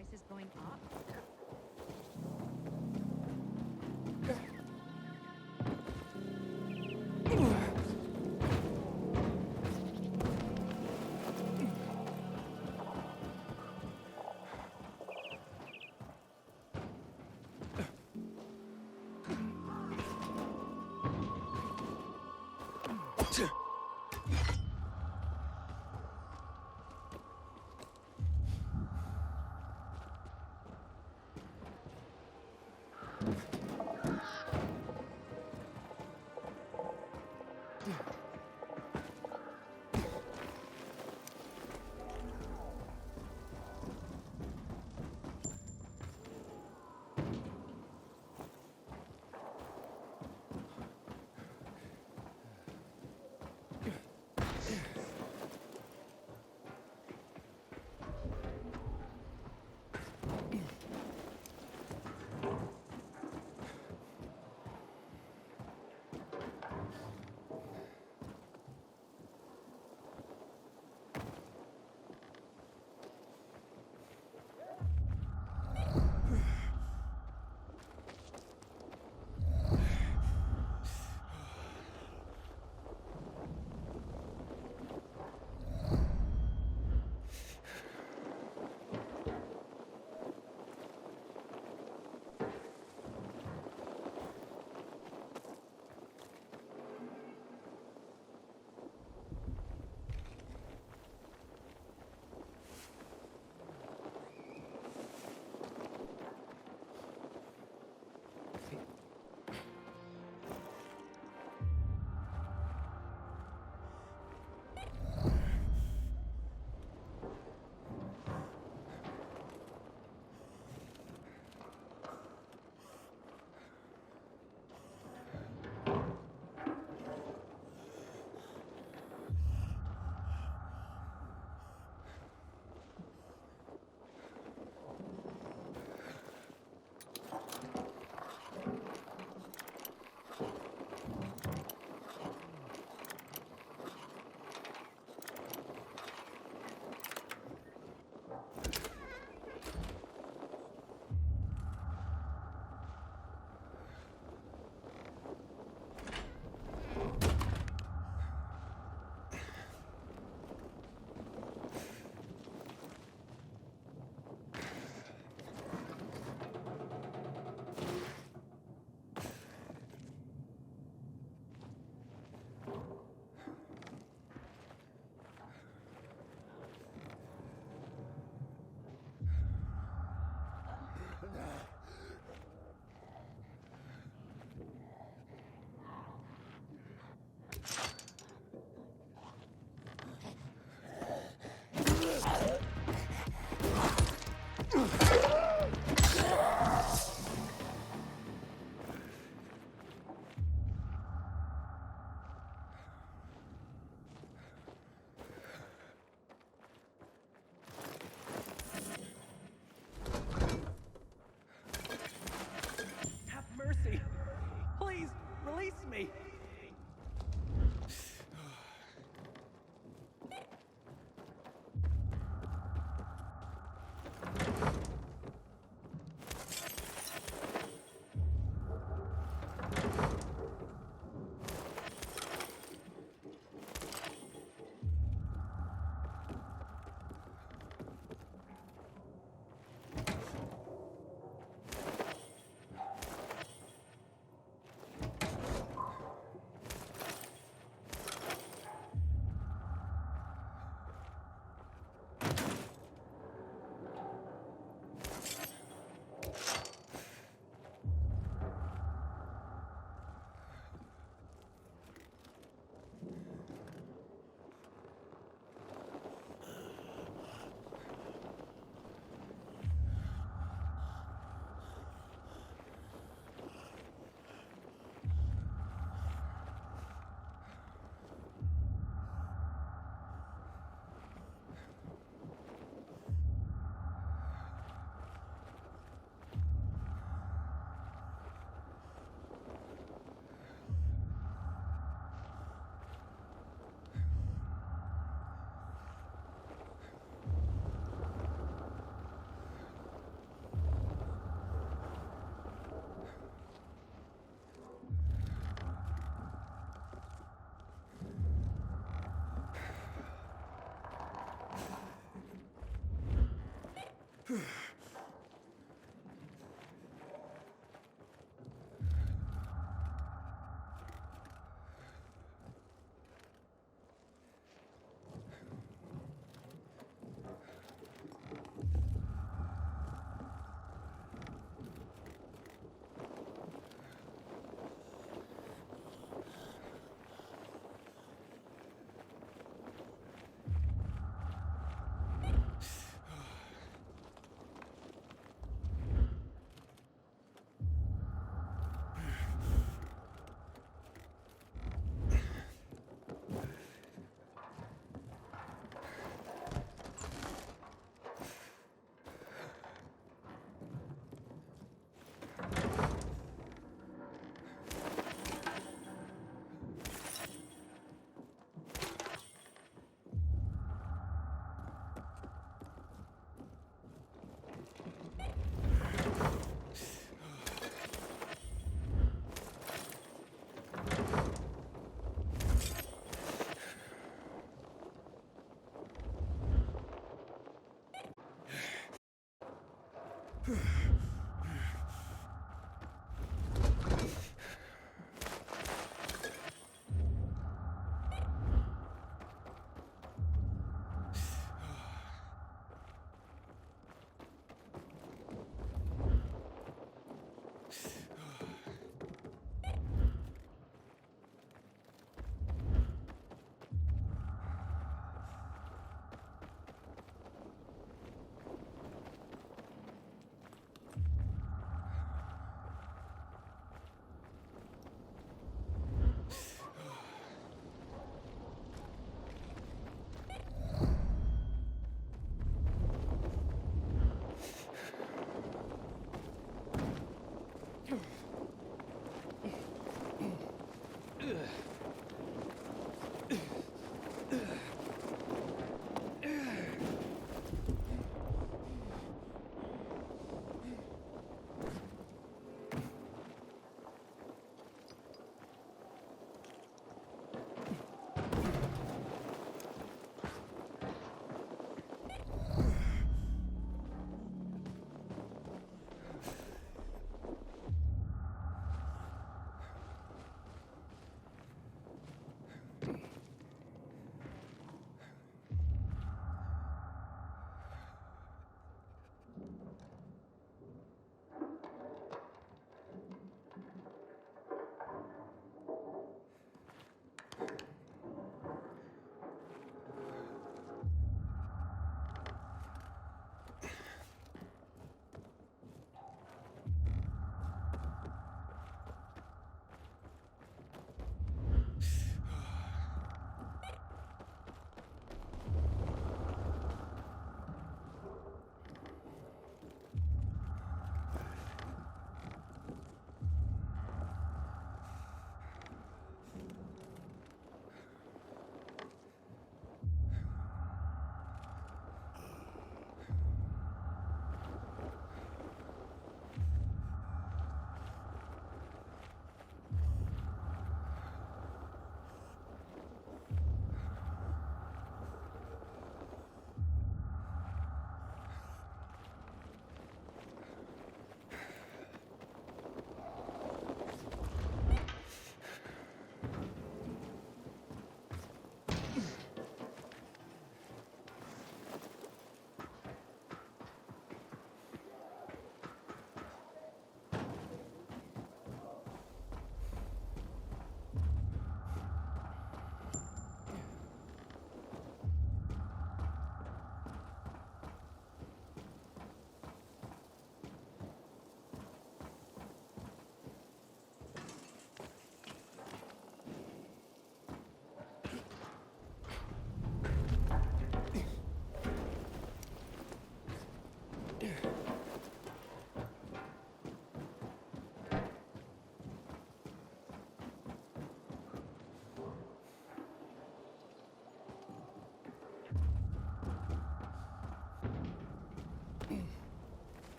prices going up?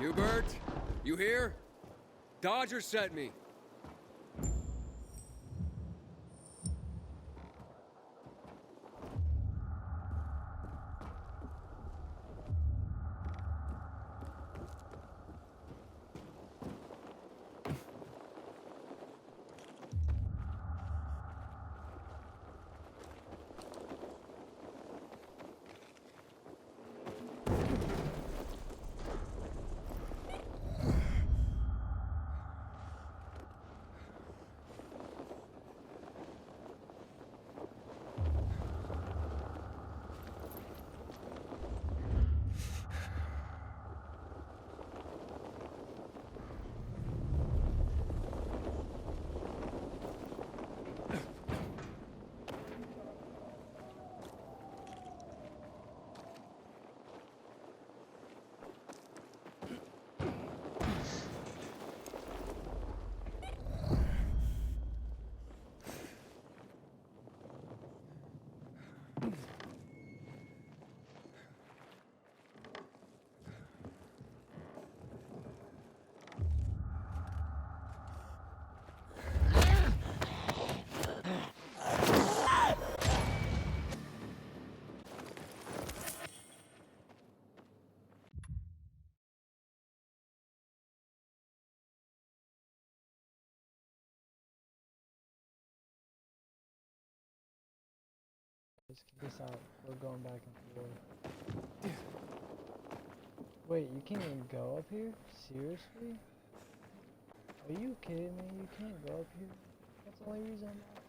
Hubert, you here? Dodger sent me. Just kick us out. We're going back and forth. Wait, you can't even go up here? Seriously? Are you kidding me? You can't go up here? That's the only reason I'm off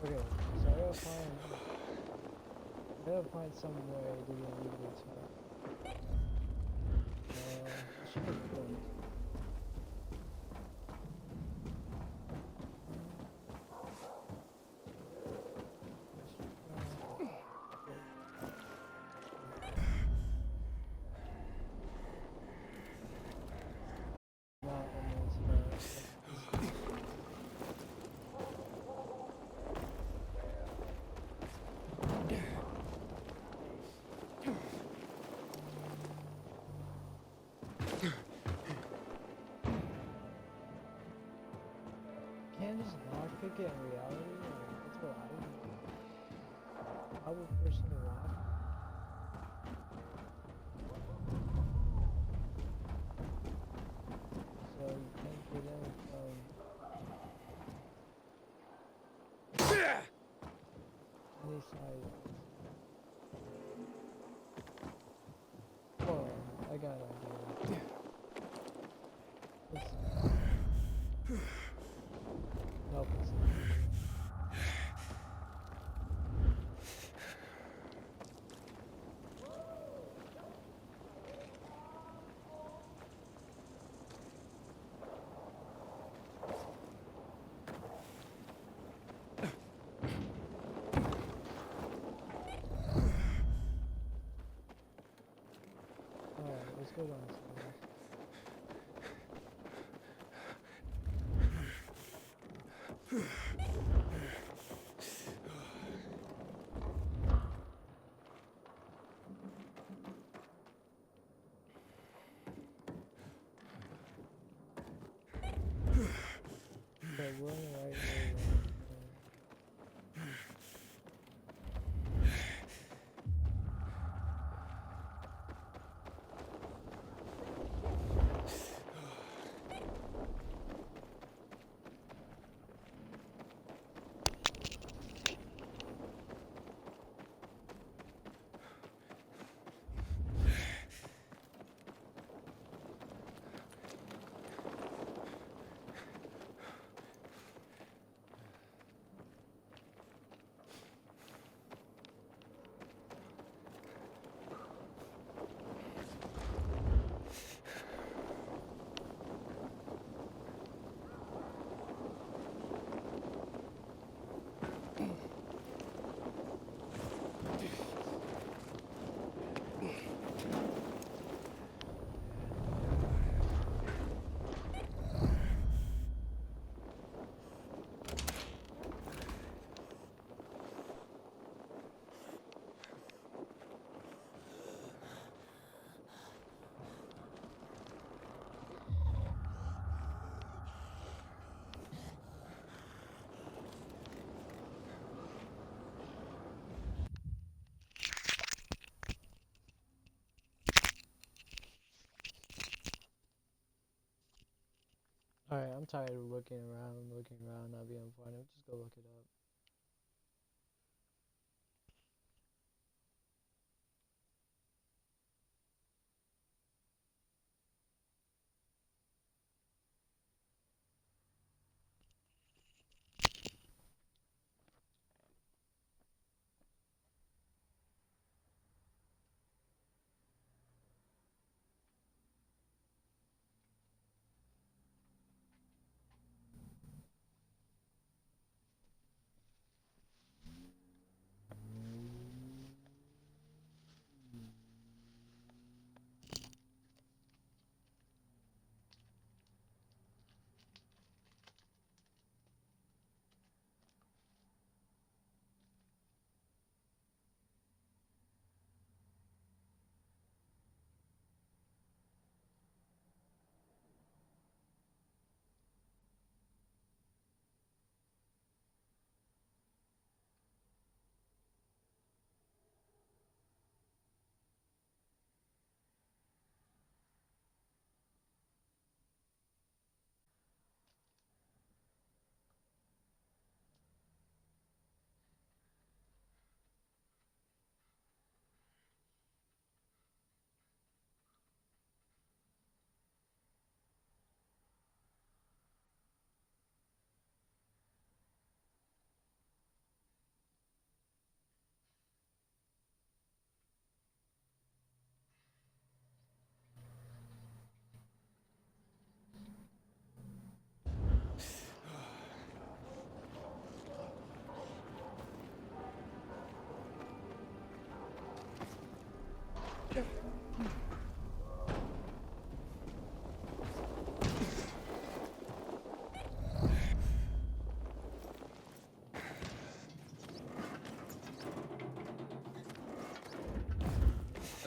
the road. Okay, so I gotta find some way to get illegal stuff. It should be good. Can't just lockpick it in reality? Like, that's what I would do. I would personally lock. So you can't get in from any side. Oh, I got an idea. Nope, it's not. Alright, let's go downstairs. Okay, we're in the right area. Alright, I'm tired of looking around, not being funny. Just go look it up.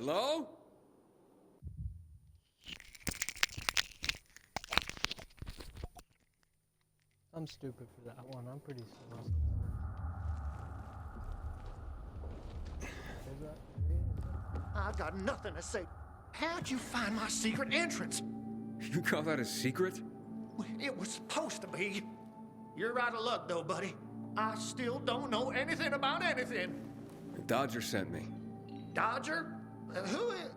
Hello? I'm stupid for that one. I'm pretty slow sometimes. Is that real? I've got nothing to say. How'd you find my secret entrance? You call that a secret? It was supposed to be. You're out of luck, though, buddy. I still don't know anything about anything. Dodger sent me. Dodger? Who is...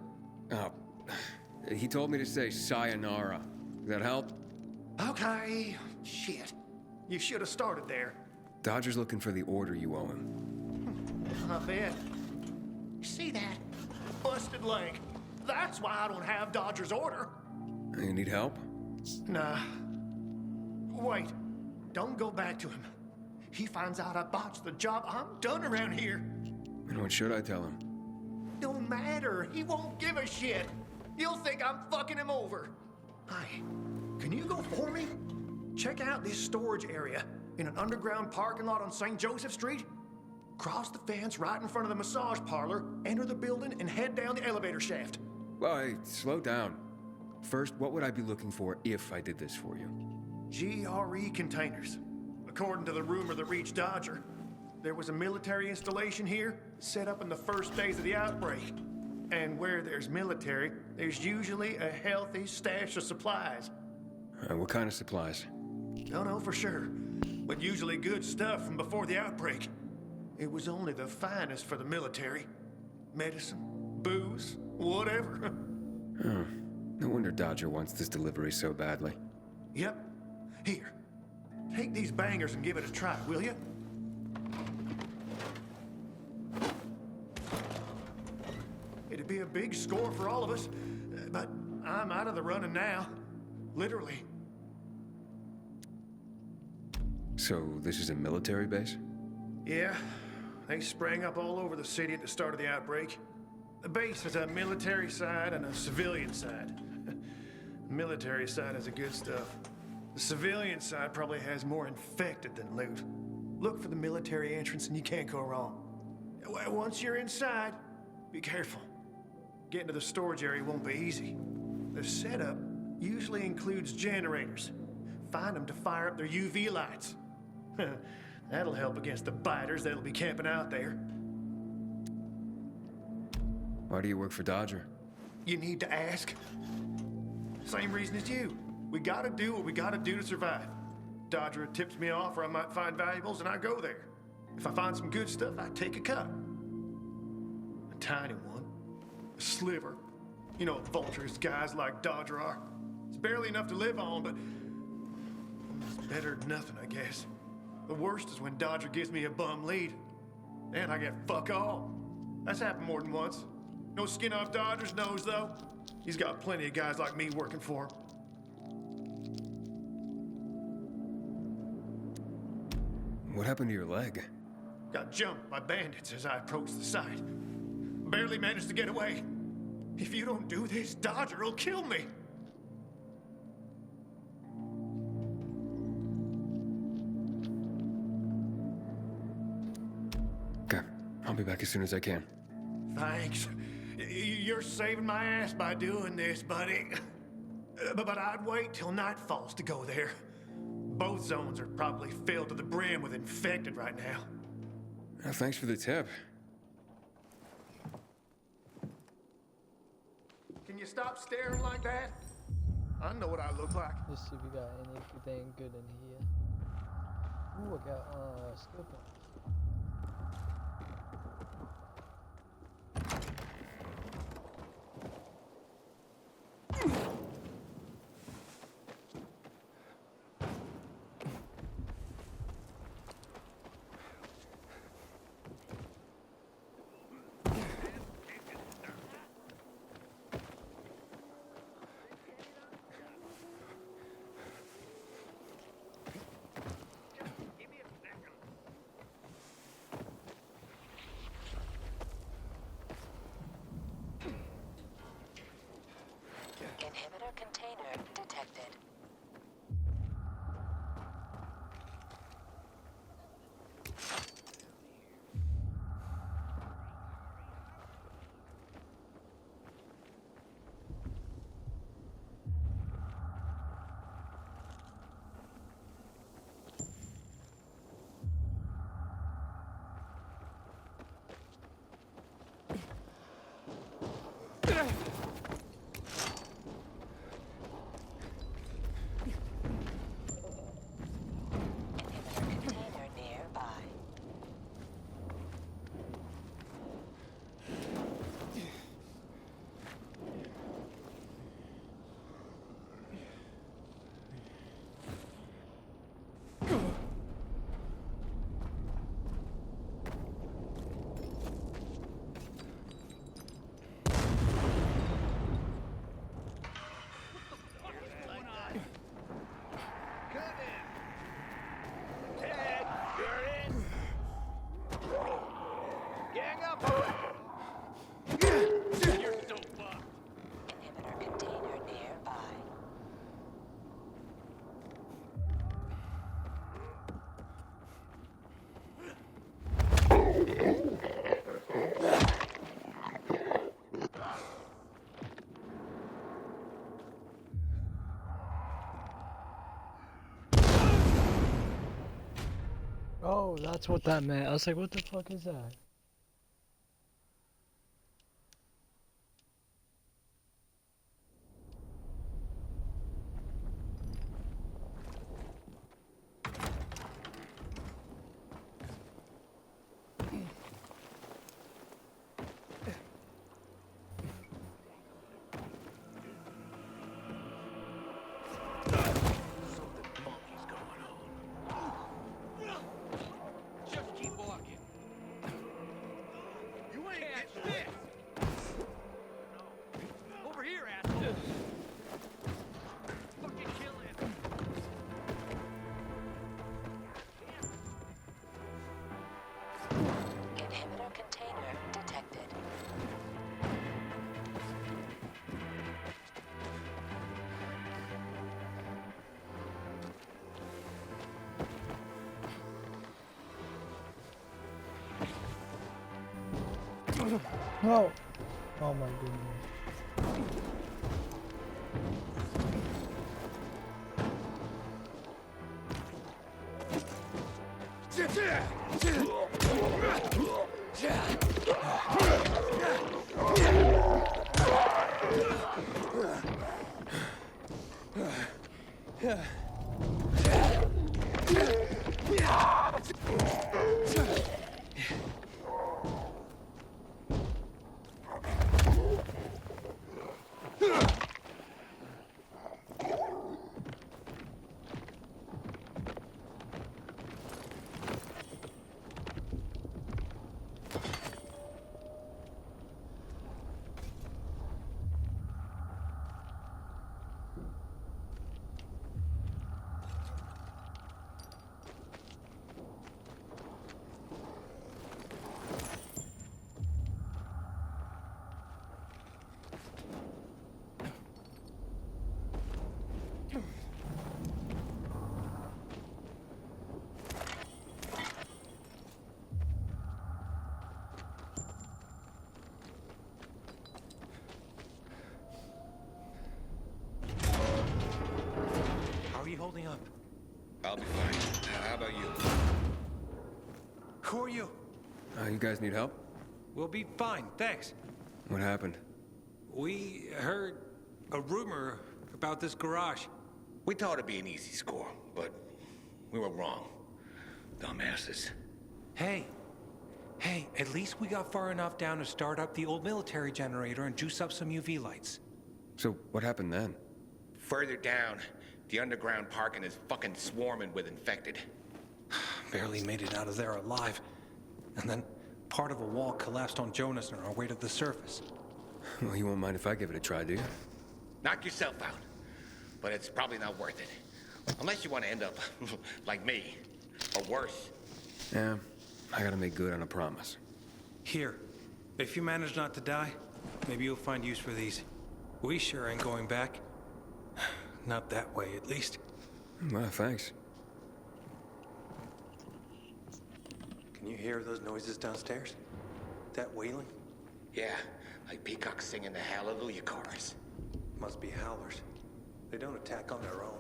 Oh, he told me to say sayonara. Does that help? Okay. Shit. You should have started there. Dodger's looking for the order you owe him. I bet. You see that? Busted leg. That's why I don't have Dodger's order. You need help? Nah. Wait. Don't go back to him. He finds out I botched the job, I'm done around here. And what should I tell him? Don't matter. He won't give a shit. He'll think I'm fucking him over. Hi. Can you go for me? Check out this storage area in an underground parking lot on St. Joseph Street. Cross the fence right in front of the massage parlor, enter the building, and head down the elevator shaft. Well, hey, slow down. First, what would I be looking for if I did this for you? GRE containers. According to the rumor that reached Dodger, there was a military installation here set up in the first days of the outbreak. And where there's military, there's usually a healthy stash of supplies. What kind of supplies? Don't know for sure, but usually good stuff from before the outbreak. It was only the finest for the military. Medicine, booze, whatever. Oh, no wonder Dodger wants this delivery so badly. Yep. Here, take these bangers and give it a try, will you? It'd be a big score for all of us, but I'm out of the running now. Literally. So, this is a military base? Yeah, they sprang up all over the city at the start of the outbreak. The base has a military side and a civilian side. The military side has the good stuff. The civilian side probably has more infected than loot. Look for the military entrance and you can't go wrong. Once you're inside, be careful. Getting to the storage area won't be easy. The setup usually includes generators. Find them to fire up their UV lights. That'll help against the biters that'll be camping out there. Why do you work for Dodger? You need to ask. Same reason as you. We gotta do what we gotta do to survive. Dodger tips me off where I might find valuables and I go there. If I find some good stuff, I take a cut. A tiny one. A sliver. You know what vultures guys like Dodger are. It's barely enough to live on, but it's better than nothing, I guess. The worst is when Dodger gives me a bum lead. And I get fuck all. That's happened more than once. No skin off Dodger's nose, though. He's got plenty of guys like me working for him. What happened to your leg? Got jumped by bandits as I approached the site. Barely managed to get away. If you don't do this, Dodger will kill me. Okay, I'll be back as soon as I can. Thanks. You're saving my ass by doing this, buddy. But I'd wait till night falls to go there. Both zones are probably filled to the brim with infected right now. Well, thanks for the tip. Can you stop staring like that? I know what I look like. Let's see if we got anything good in here. Ooh, I got skill points. Container nearby. Inhibitor container nearby. Oh, that's what that meant. I was like, what the fuck is that? Just keep walking. You ain't getting this. Over here, asshole. Fucking kill him. Inhibitor container detected. No! Oh my goodness. How are you holding up? I'll be fine. How about you? Who are you? You guys need help? We'll be fine, thanks. What happened? We heard a rumor about this garage. We thought it'd be an easy score, but we were wrong. Dumbasses. Hey, at least we got far enough down to start up the old military generator and juice up some UV lights. So, what happened then? Further down, the underground parking is fucking swarming with infected. Barely made it out of there alive. And then part of a wall collapsed on Jonas on our way to the surface. Well, you won't mind if I give it a try, do you? Knock yourself out. But it's probably not worth it. Unless you want to end up like me, or worse. Yeah, I gotta make good on a promise. Here, if you manage not to die, maybe you'll find use for these. We sure ain't going back. Not that way, at least. Well, thanks. Can you hear those noises downstairs? That wailing? Yeah, like peacocks singing the Hallelujah chorus. Must be howlers. They don't attack on their own.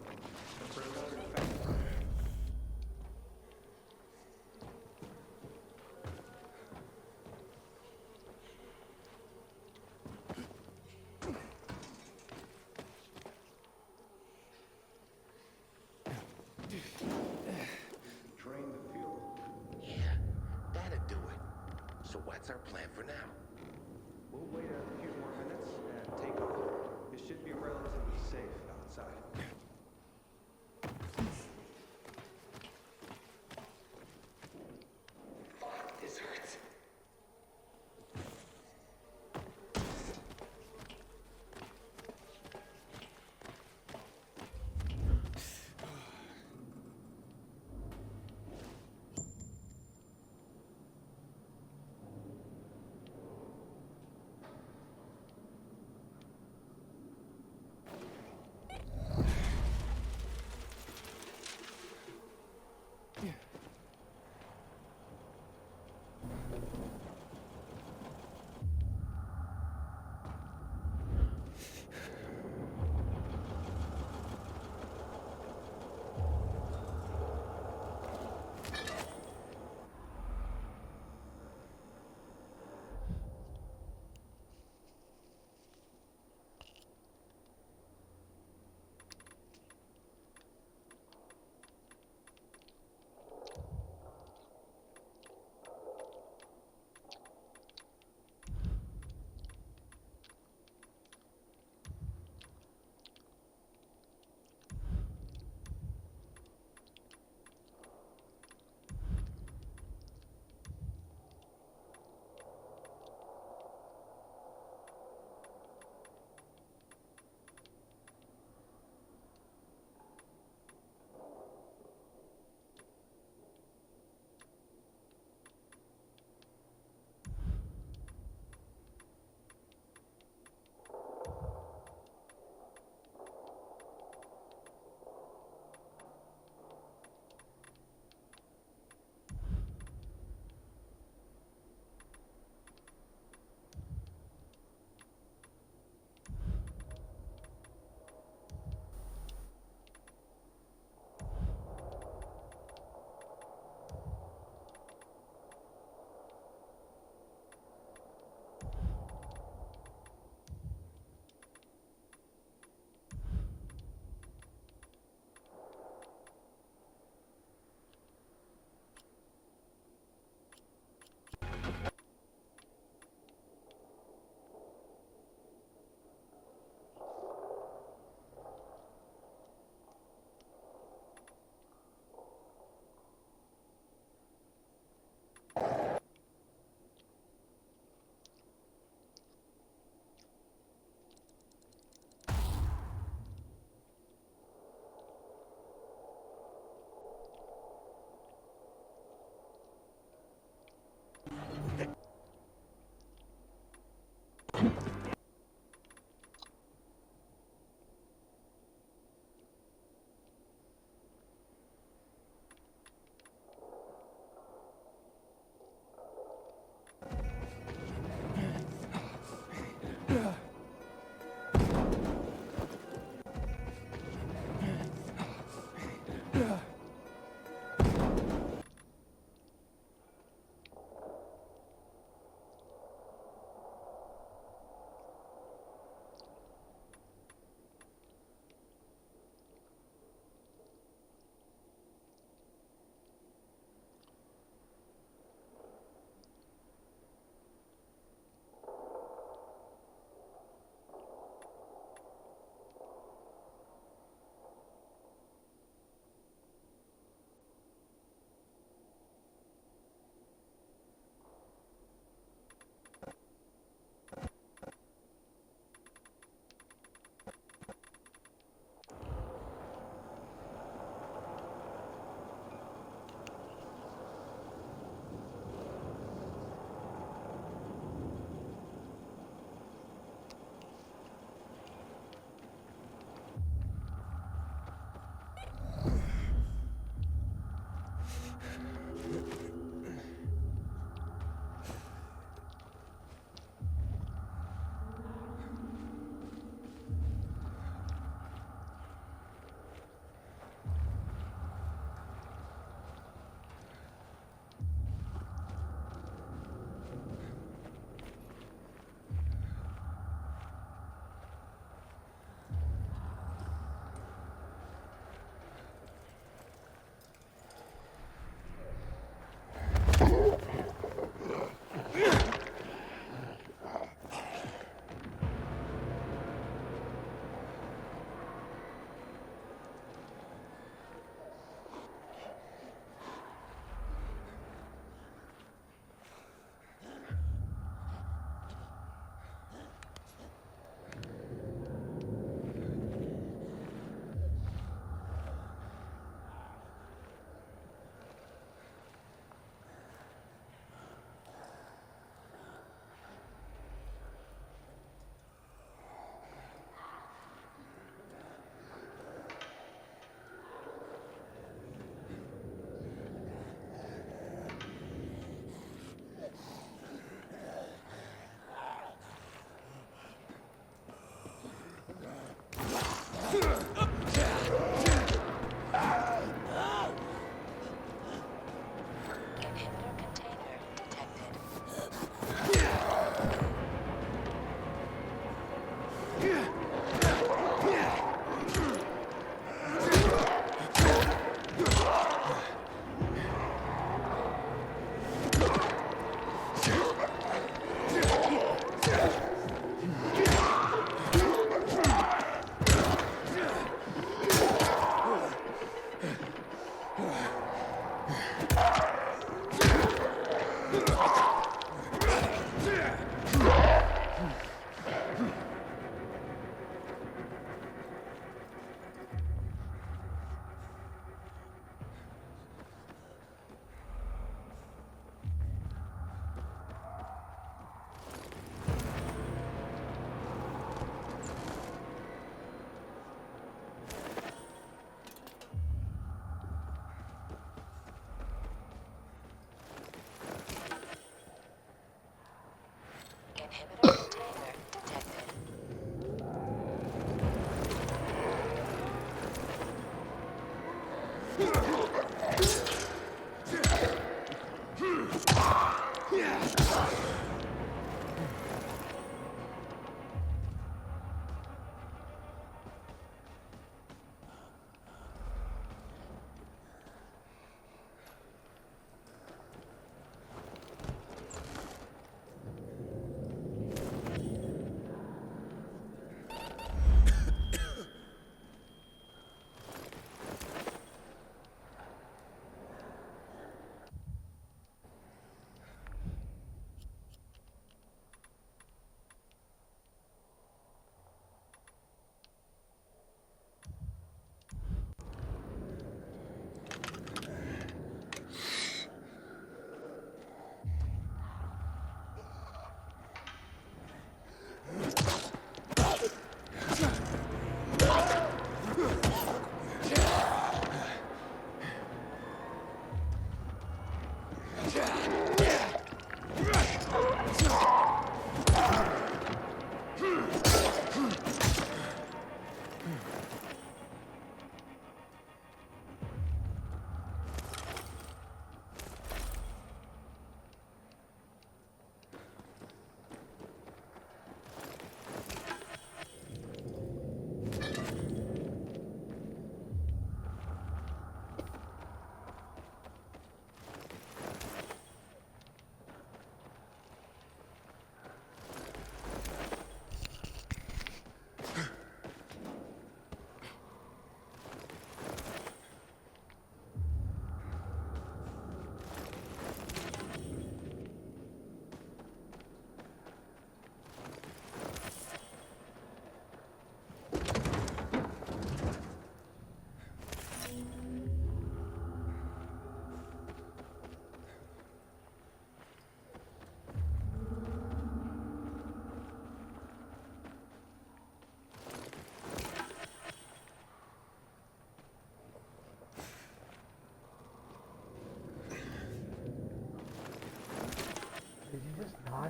So what's our plan for now? We'll wait a few more minutes and take off. It should be relatively safe outside. Fuck, this hurts.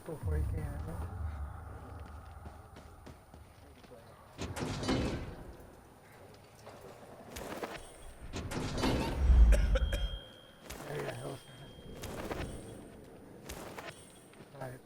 back before you can. There you go. Alright.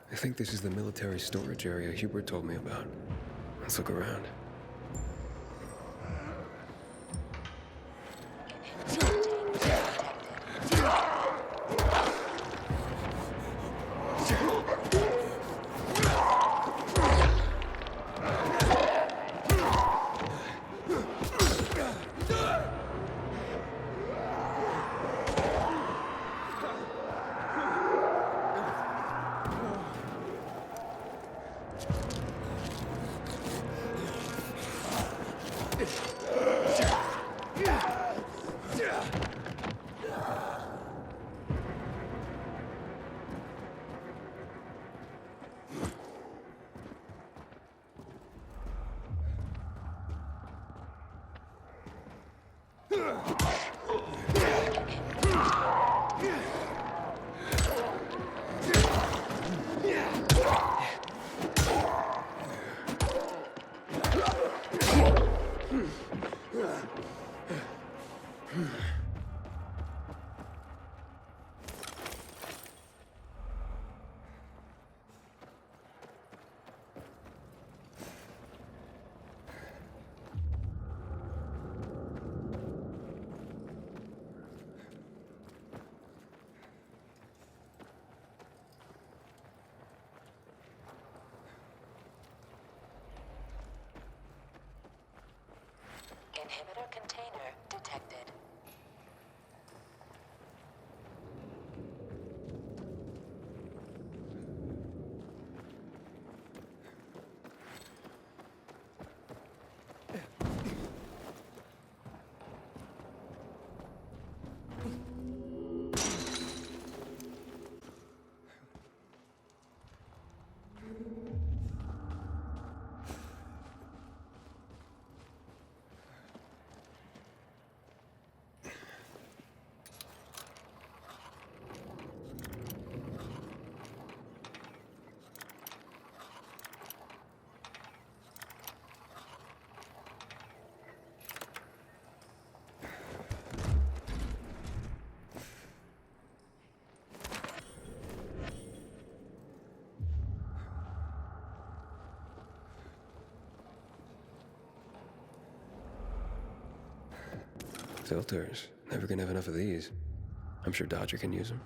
I think this is the military storage area Hubert told me about. Let's look around. Inhibitor container detected. Filters. Never gonna have enough of these. I'm sure Dodger can use them.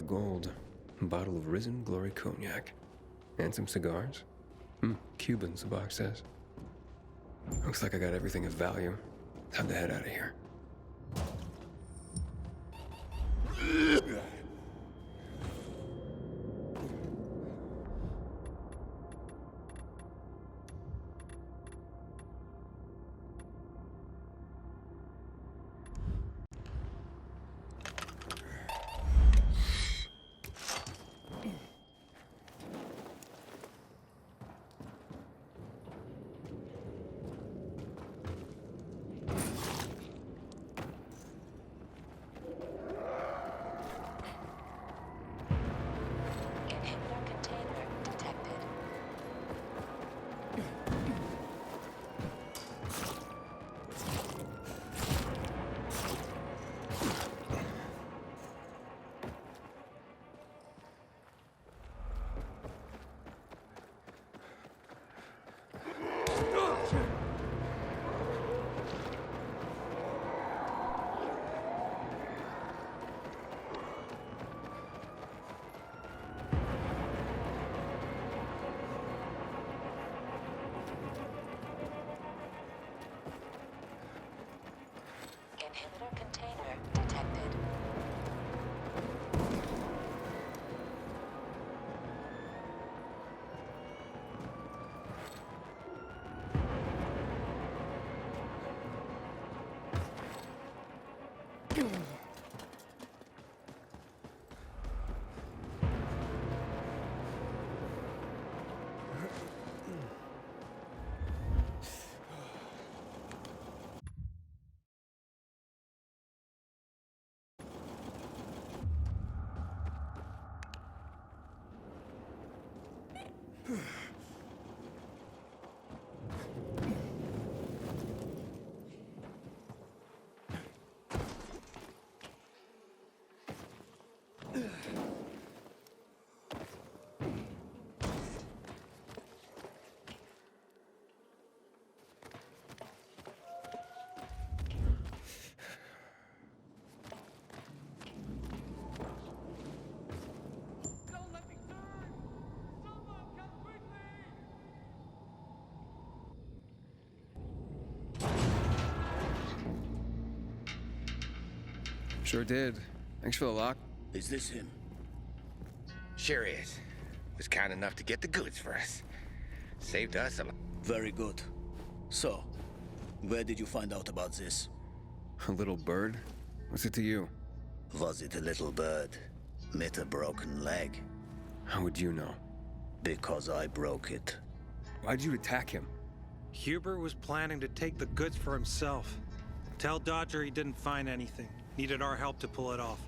Gold. A bottle of Risen Glory Cognac. And some cigars. Cubans, the box says. Looks like I got everything of value. Time to head out of here. Inhibitor container detected. Sure did. Thanks for the lock. Is this him? Sure is. Was kind enough to get the goods for us. Saved us a lot. Very good. So, where did you find out about this? A little bird? What's it to you? Was it a little bird? With a broken leg? How would you know? Because I broke it. Why'd you attack him? Huber was planning to take the goods for himself. Tell Dodger he didn't find anything. Needed our help to pull it off.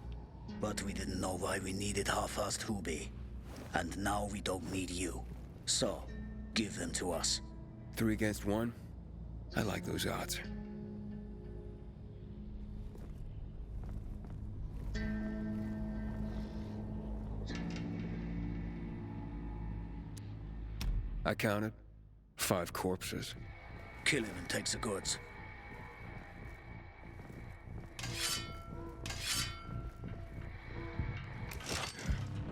But we didn't know why we needed half-assed Hubie. And now we don't need you. So, give them to us. 3 against 1? I like those odds. I counted 5 corpses. Kill him and take the goods.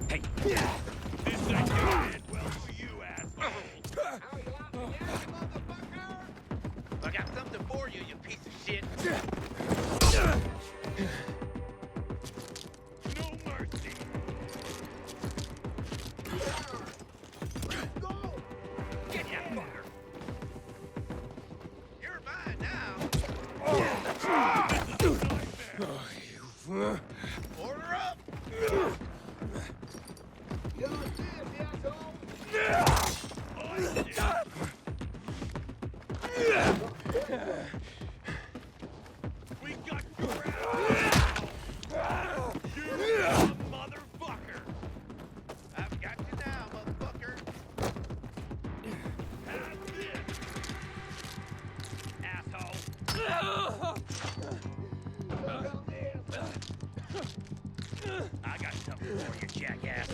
Hey! This ain't gonna end well for you, asshole. I got something for you, you piece of shit. No mercy. Get ya, fucker! You're mine now. Order up! We got your ass. You a motherfucker. I've got you now, motherfucker. Have this, asshole. I got something for you, jackass.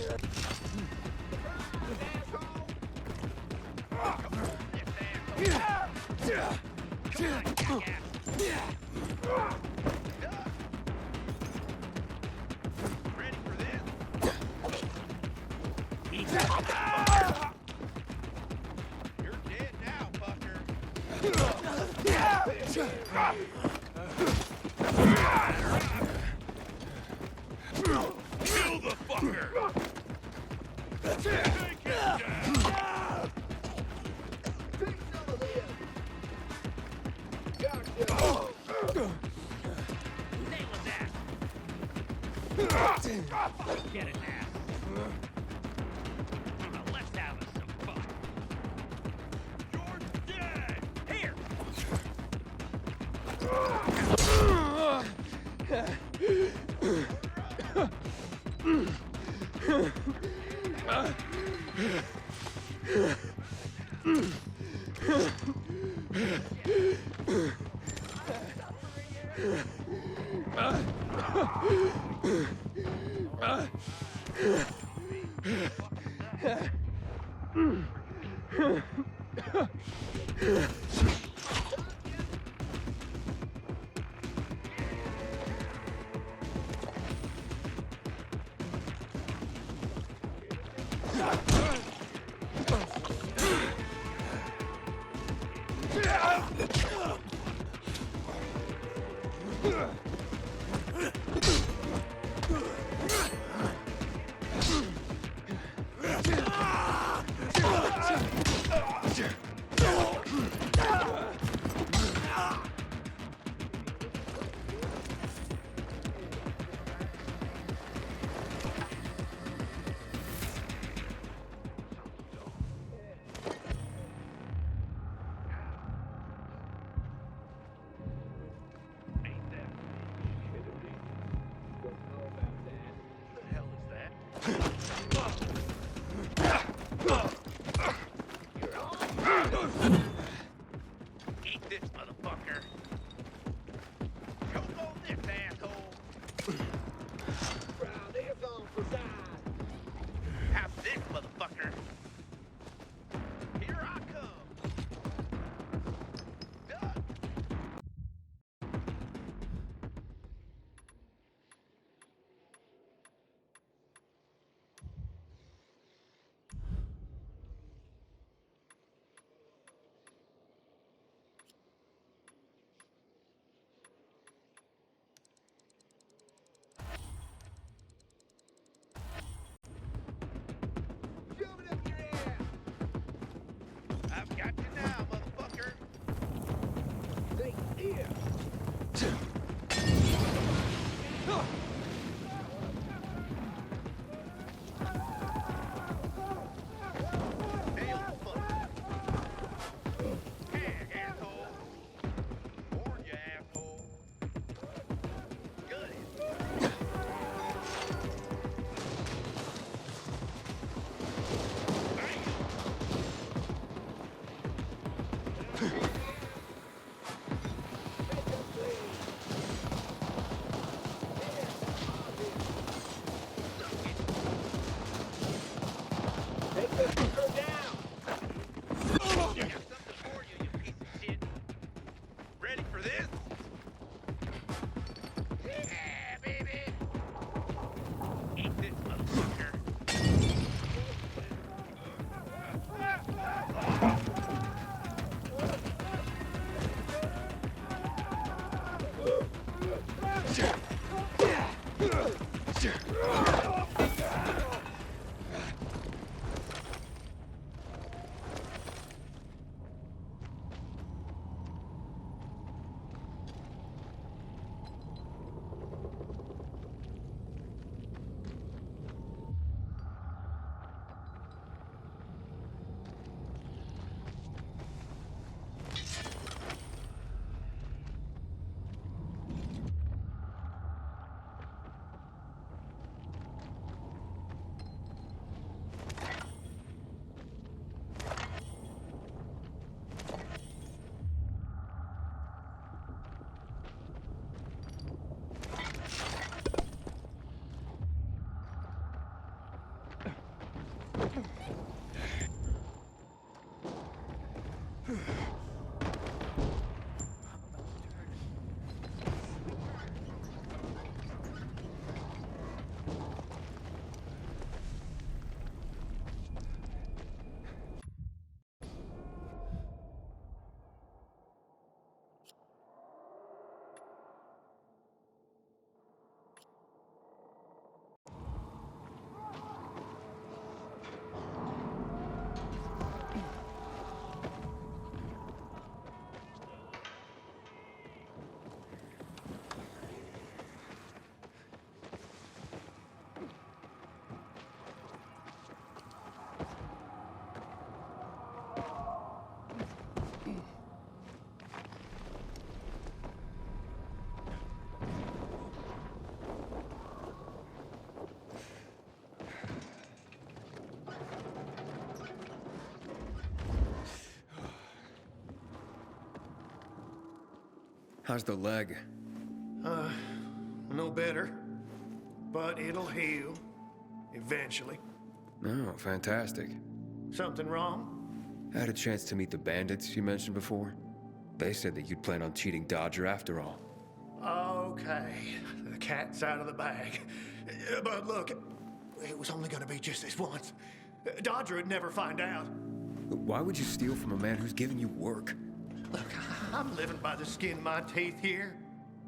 Ready for this? You're dead now, fucker. Kill the fucker. Take him down. Nailing that. Get it now. Now let's have us some fun. You're dead. Here. Eat this, motherfucker. Choke on this, asshole. Have this, motherfucker. Here I come. Done. Shove it up your ass. I've got you now, motherfucker. Say here. Nail the fucker. Tag, asshole. Warn you, asshole. Good. Ready for this? Yeah, baby! Eat this, motherfucker. How's the leg? No better. But it'll heal. Eventually. Oh, fantastic. Something wrong? I had a chance to meet the bandits you mentioned before. They said that you'd plan on cheating Dodger after all. Okay. The cat's out of the bag. But look, it was only gonna be just this once. Dodger would never find out. Why would you steal from a man who's giving you work? I'm living by the skin of my teeth here.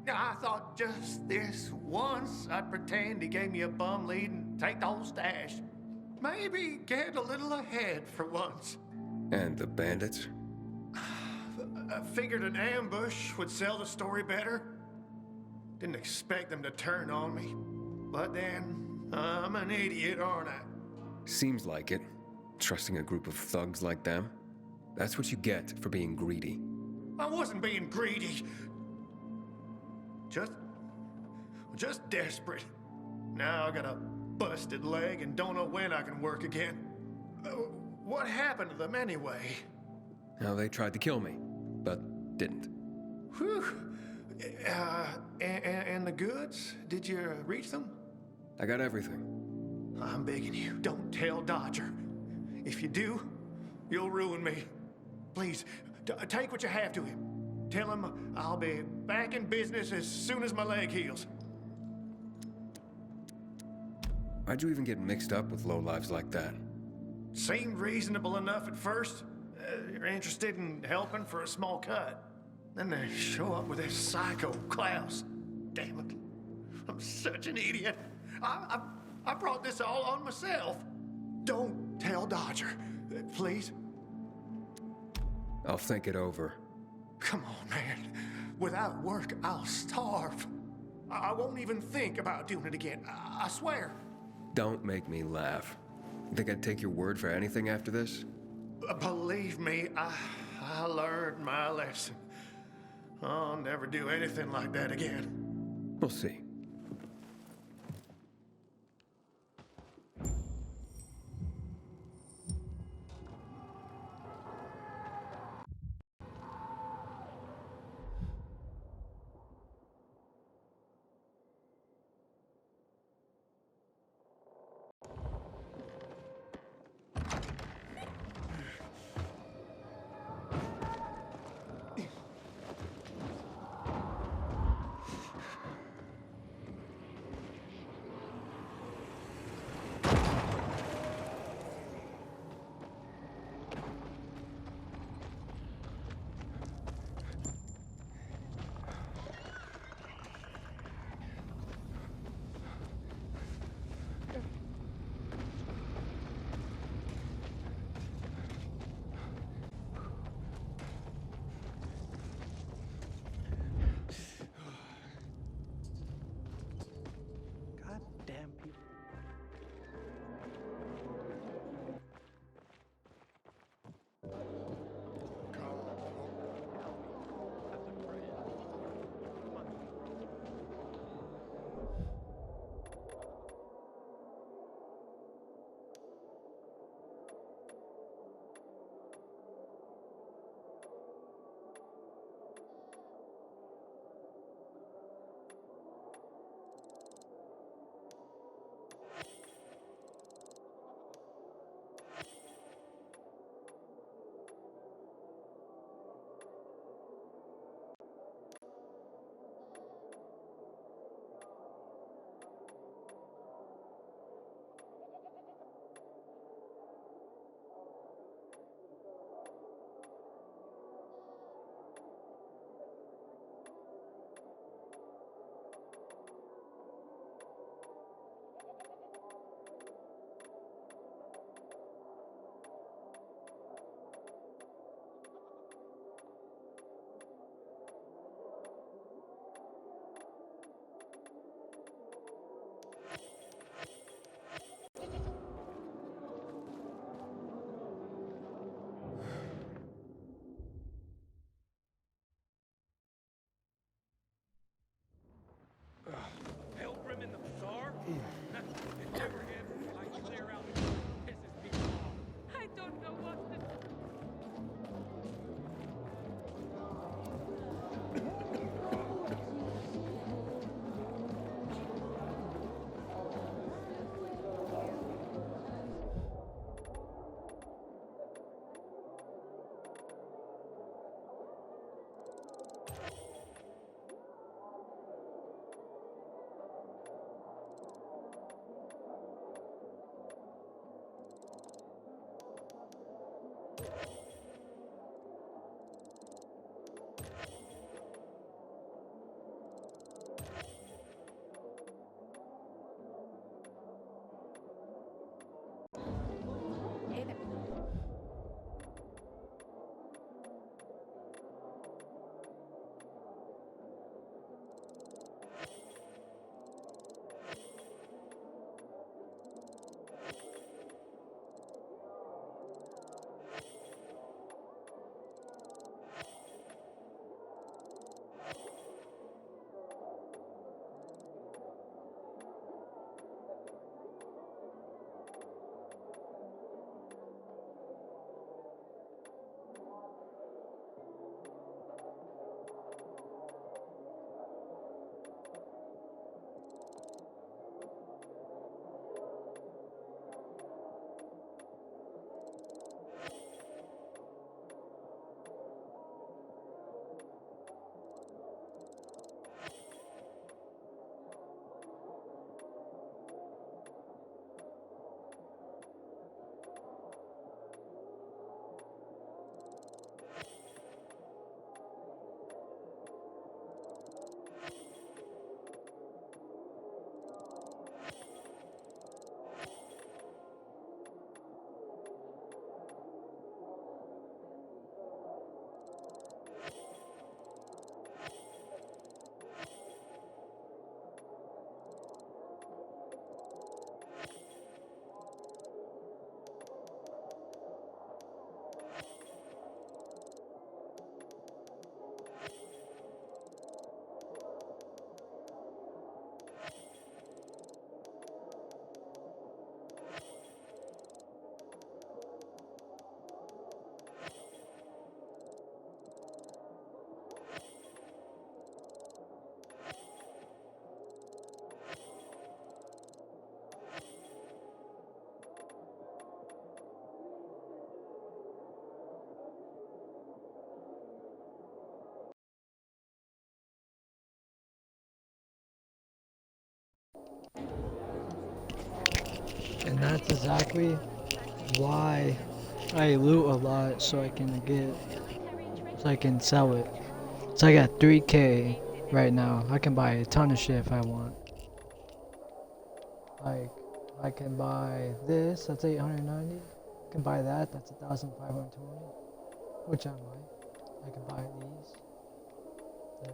I thought just this once I'd pretend he gave me a bum lead and take the whole stash. Maybe get a little ahead for once. And the bandits? I figured an ambush would sell the story better. Didn't expect them to turn on me. But then, I'm an idiot, aren't I? Seems like it. Trusting a group of thugs like them. That's what you get for being greedy. I wasn't being greedy. Just desperate. Now I got a busted leg and don't know when I can work again. What happened to them anyway? Now, they tried to kill me, but didn't. Whew. And the goods? Did you reach them? I got everything. I'm begging you, don't tell Dodger. If you do, you'll ruin me. Please, take what you have to him. Tell him I'll be back in business as soon as my leg heals. Why'd you even get mixed up with lowlives like that? Seemed reasonable enough at first. You're interested in helping for a small cut. Then they show up with this psycho Klaus. Damn it. I'm such an idiot. I brought this all on myself. Don't tell Dodger, please. I'll think it over. Come on, man. Without work, I'll starve. I won't even think about doing it again. I swear. Don't make me laugh. You think I'd take your word for anything after this? Believe me, I learned my lesson. I'll never do anything like that again. We'll see. And that's exactly why I loot a lot so I can sell it. So I got 3K right now. I can buy a ton of shit if I want. Like, I can buy this, that's 890. I can buy that, that's 1,520. Which I might. I can buy these. This.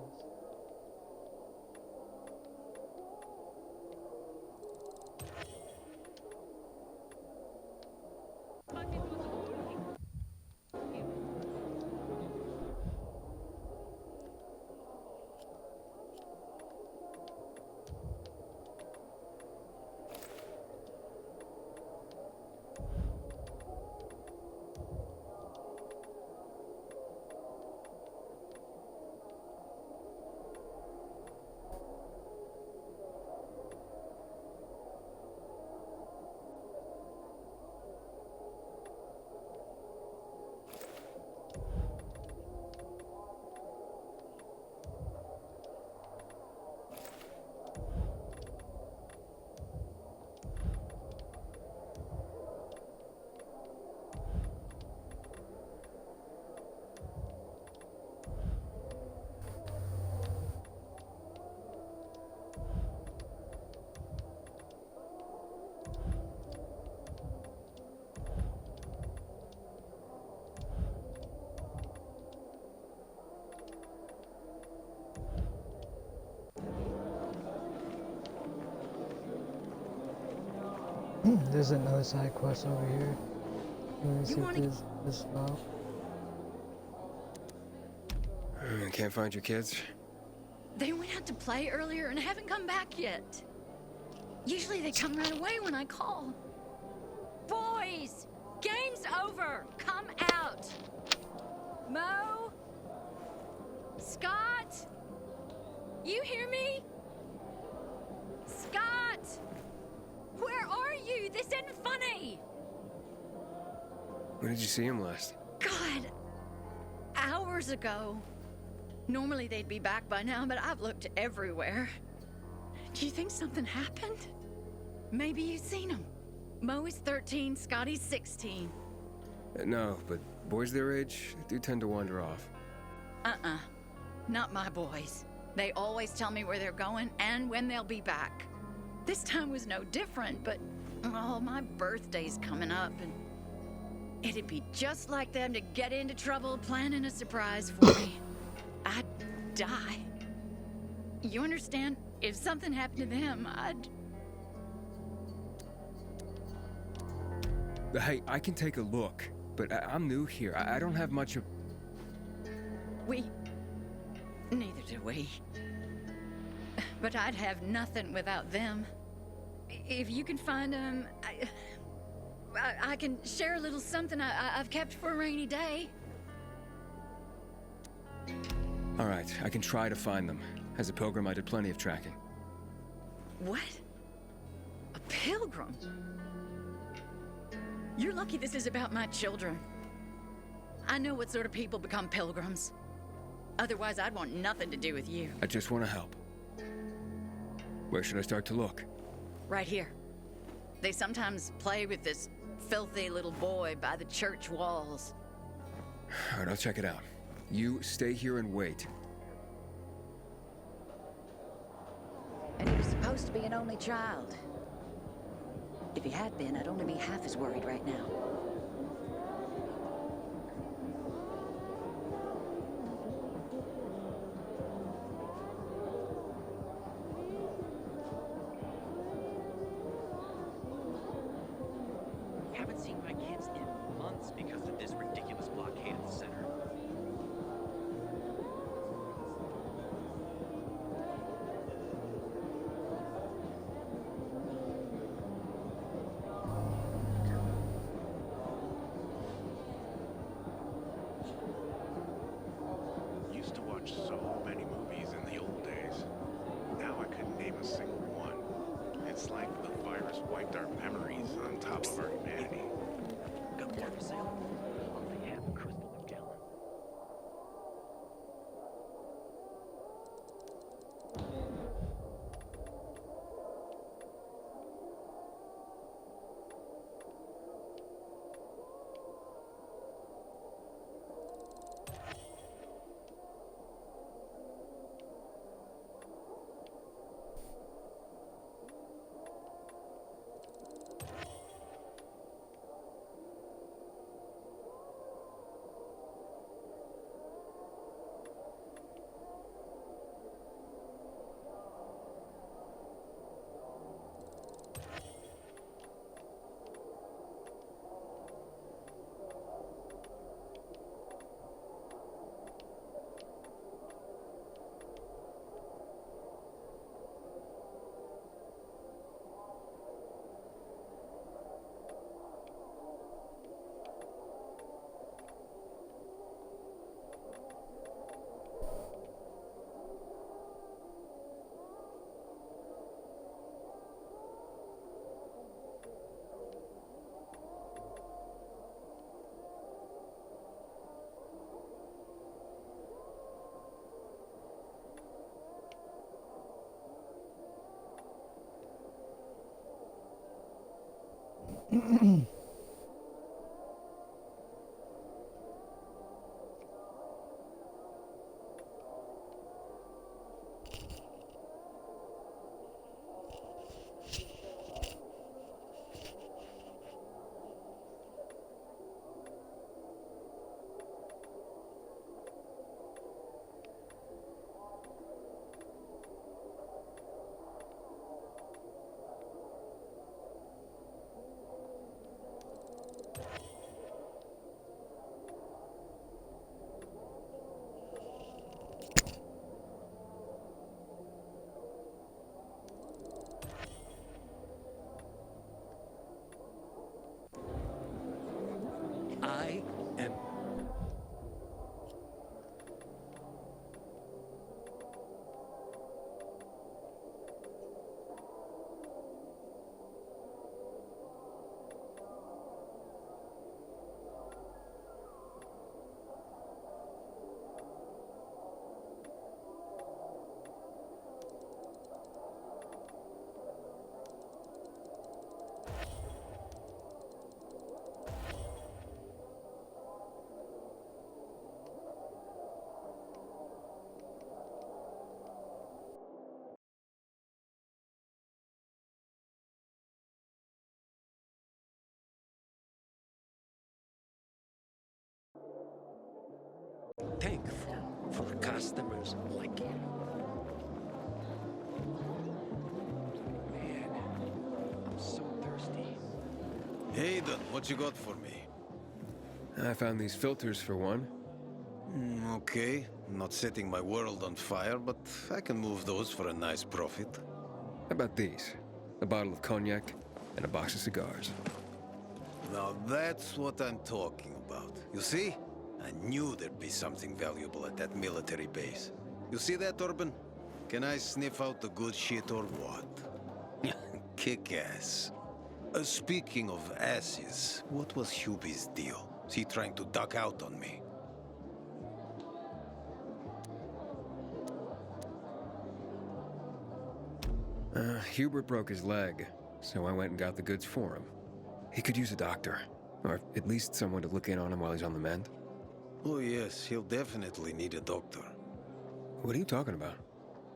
There's another side quest over here. Let me see if this spot. Can't find your kids? They went out to play earlier and haven't come back yet. Usually they come right away when I call. Boys! Game's over! Come out! Mo? Scott? You hear me? Scott! Where are you? This isn't funny! When did you see him last? God, hours ago. Normally they'd be back by now, but I've looked everywhere. Do you think something happened? Maybe you've seen him. Mo is 13, Scotty's 16. No, but boys their age do tend to wander off. Not my boys. They always tell me where they're going and when they'll be back. This time was no different, but, oh, my birthday's coming up, and it'd be just like them to get into trouble planning a surprise for me. I'd die. You understand? If something happened to them, I'd... Hey, I can take a look, but I'm new here. I don't have much of... Neither do we. But I'd have nothing without them. If you can find them, I can share a little something I've kept for a rainy day. All right, I can try to find them. As a pilgrim, I did plenty of tracking. What? A pilgrim? You're lucky this is about my children. I know what sort of people become pilgrims. Otherwise, I'd want nothing to do with you. I just want to help. Where should I start to look? Right here. They sometimes play with this filthy little boy by the church walls. All right, I'll check it out. You stay here and wait. And he was supposed to be an only child. If he had been, I'd only be half as worried right now. Haven't seen my kids in months because of this ridiculous blockade at the center. Used to watch so many movies in the old days. Now I couldn't name a single one. It's like the virus wiped our memories on top of our humanity. Got more for sale. Only half a crystal a gallon. I am. Thankful for customers like you. Man, I'm so thirsty. Hayden, what you got for me? I found these filters for one. Okay, not setting my world on fire, but I can move those for a nice profit. How about these? A bottle of cognac and a box of cigars. Now that's what I'm talking about. You see? I knew there'd be something valuable at that military base. You see that, Urban? Can I sniff out the good shit or what? Kick ass. Speaking of asses, what was Hubie's deal? Is he trying to duck out on me? Hubert broke his leg, so I went and got the goods for him. He could use a doctor, or at least someone to look in on him while he's on the mend. Oh yes, he'll definitely need a doctor. What are you talking about?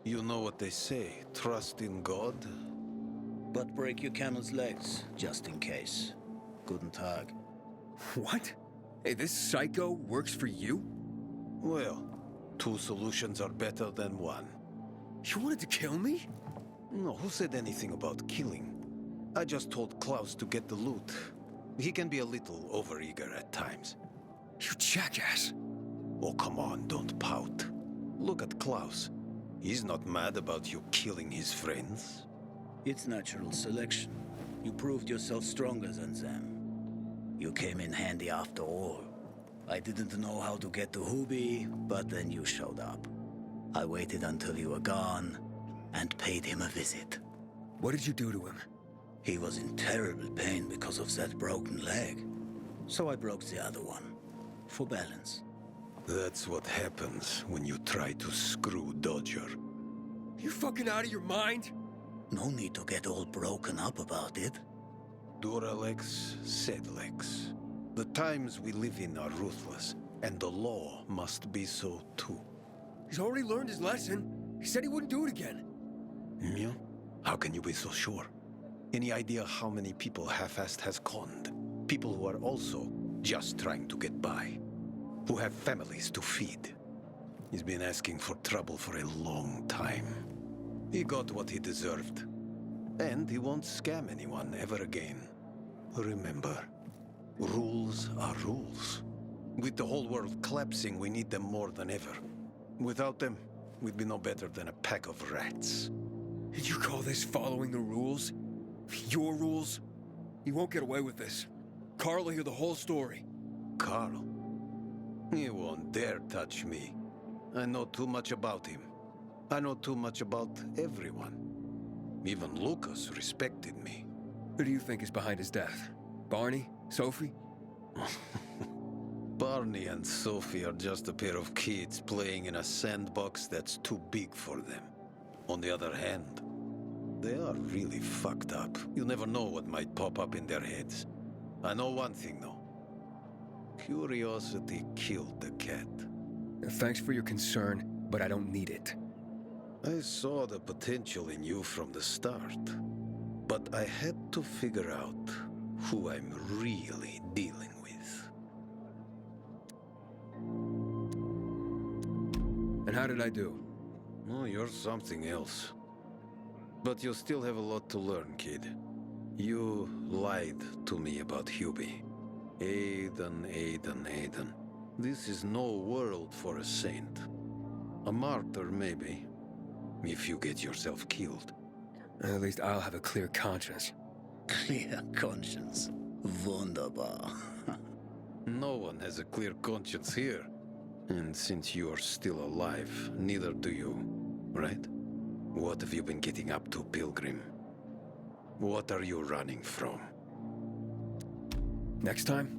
You know what they say, trust in God? But break your camel's legs, just in case. Guten Tag. What? Hey, this psycho works for you? Well, two solutions are better than one. You wanted to kill me? No, who said anything about killing? I just told Klaus to get the loot. He can be a little overeager at times. You jackass! Oh, come on, don't pout. Look at Klaus. He's not mad about you killing his friends. It's natural selection. You proved yourself stronger than them. You came in handy after all. I didn't know how to get to Hubie, but then you showed up. I waited until you were gone, and paid him a visit. What did you do to him? He was in terrible pain because of that broken leg. So I broke the other one, for balance. That's what happens when you try to screw Dodger. You fucking out of your mind? No need to get all broken up about it. Duralex, Sedlex. The times we live in are ruthless, and the law must be so too. He's already learned his lesson. He said he wouldn't do it again. Yeah? How can you be so sure? Any idea how many people half-assed has conned? People who are also just trying to get by. Who have families to feed. He's been asking for trouble for a long time. He got what he deserved. And he won't scam anyone ever again. Remember, rules are rules. With the whole world collapsing, we need them more than ever. Without them, we'd be no better than a pack of rats. Did you call this following the rules? Your rules? You won't get away with this. Carl will hear the whole story. Carl? He won't dare touch me. I know too much about him. I know too much about everyone. Even Lucas respected me. Who do you think is behind his death? Barney? Sophie? Barney and Sophie are just a pair of kids playing in a sandbox that's too big for them. On the other hand, they are really fucked up. You never know what might pop up in their heads. I know one thing, though. Curiosity killed the cat. Thanks for your concern, but I don't need it. I saw the potential in you from the start. But I had to figure out who I'm really dealing with. And how did I do? Oh, you're something else. But you still have a lot to learn, kid. You lied to me about Hubie. Aiden. This is no world for a saint. A martyr, maybe, if you get yourself killed. At least I'll have a clear conscience. Clear conscience. Wunderbar. No one has a clear conscience here. And since you are still alive, neither do you, right? What have you been getting up to, Pilgrim? What are you running from? Next time,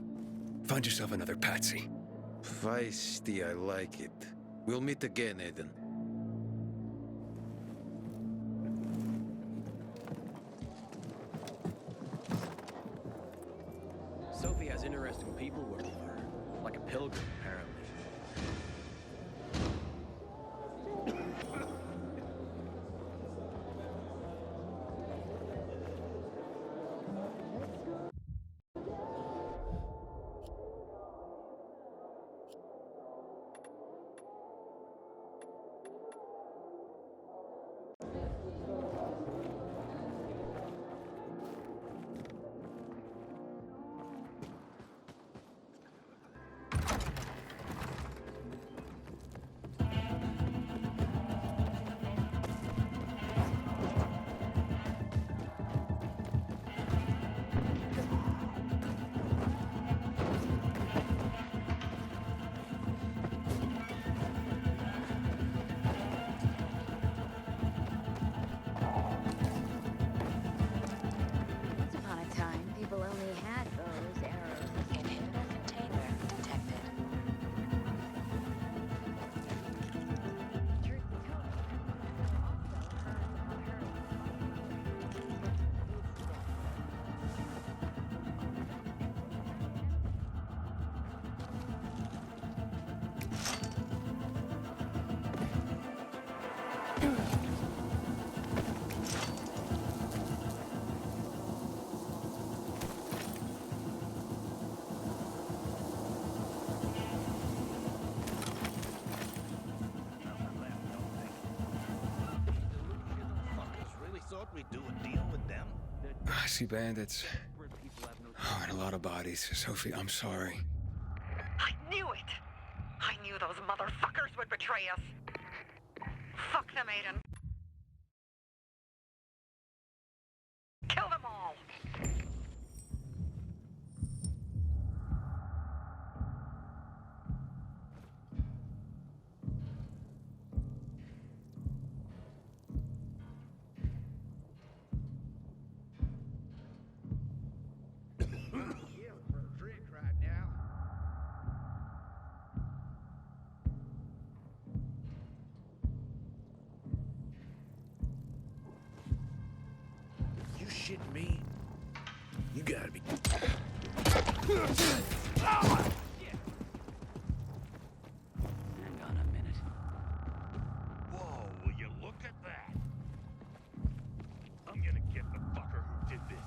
find yourself another patsy. Feisty, I like it. We'll meet again, Aiden. Sophie has interesting people working for her. Like a pilgrim, apparently. Once upon a time, people only had bows, arrows. Inhibitor container detected. Truth be told, Really thought we'd do a deal with them? I see bandits. Oh, and a lot of bodies. Sophie, I'm sorry. I knew it! I knew those motherfuckers would betray us. Fuck them, Aiden. Kill them all! Yeah, for a drink right now. You shitting me? You gotta be. Hang on a minute. Whoa, will you look at that? I'm gonna get the fucker who did this.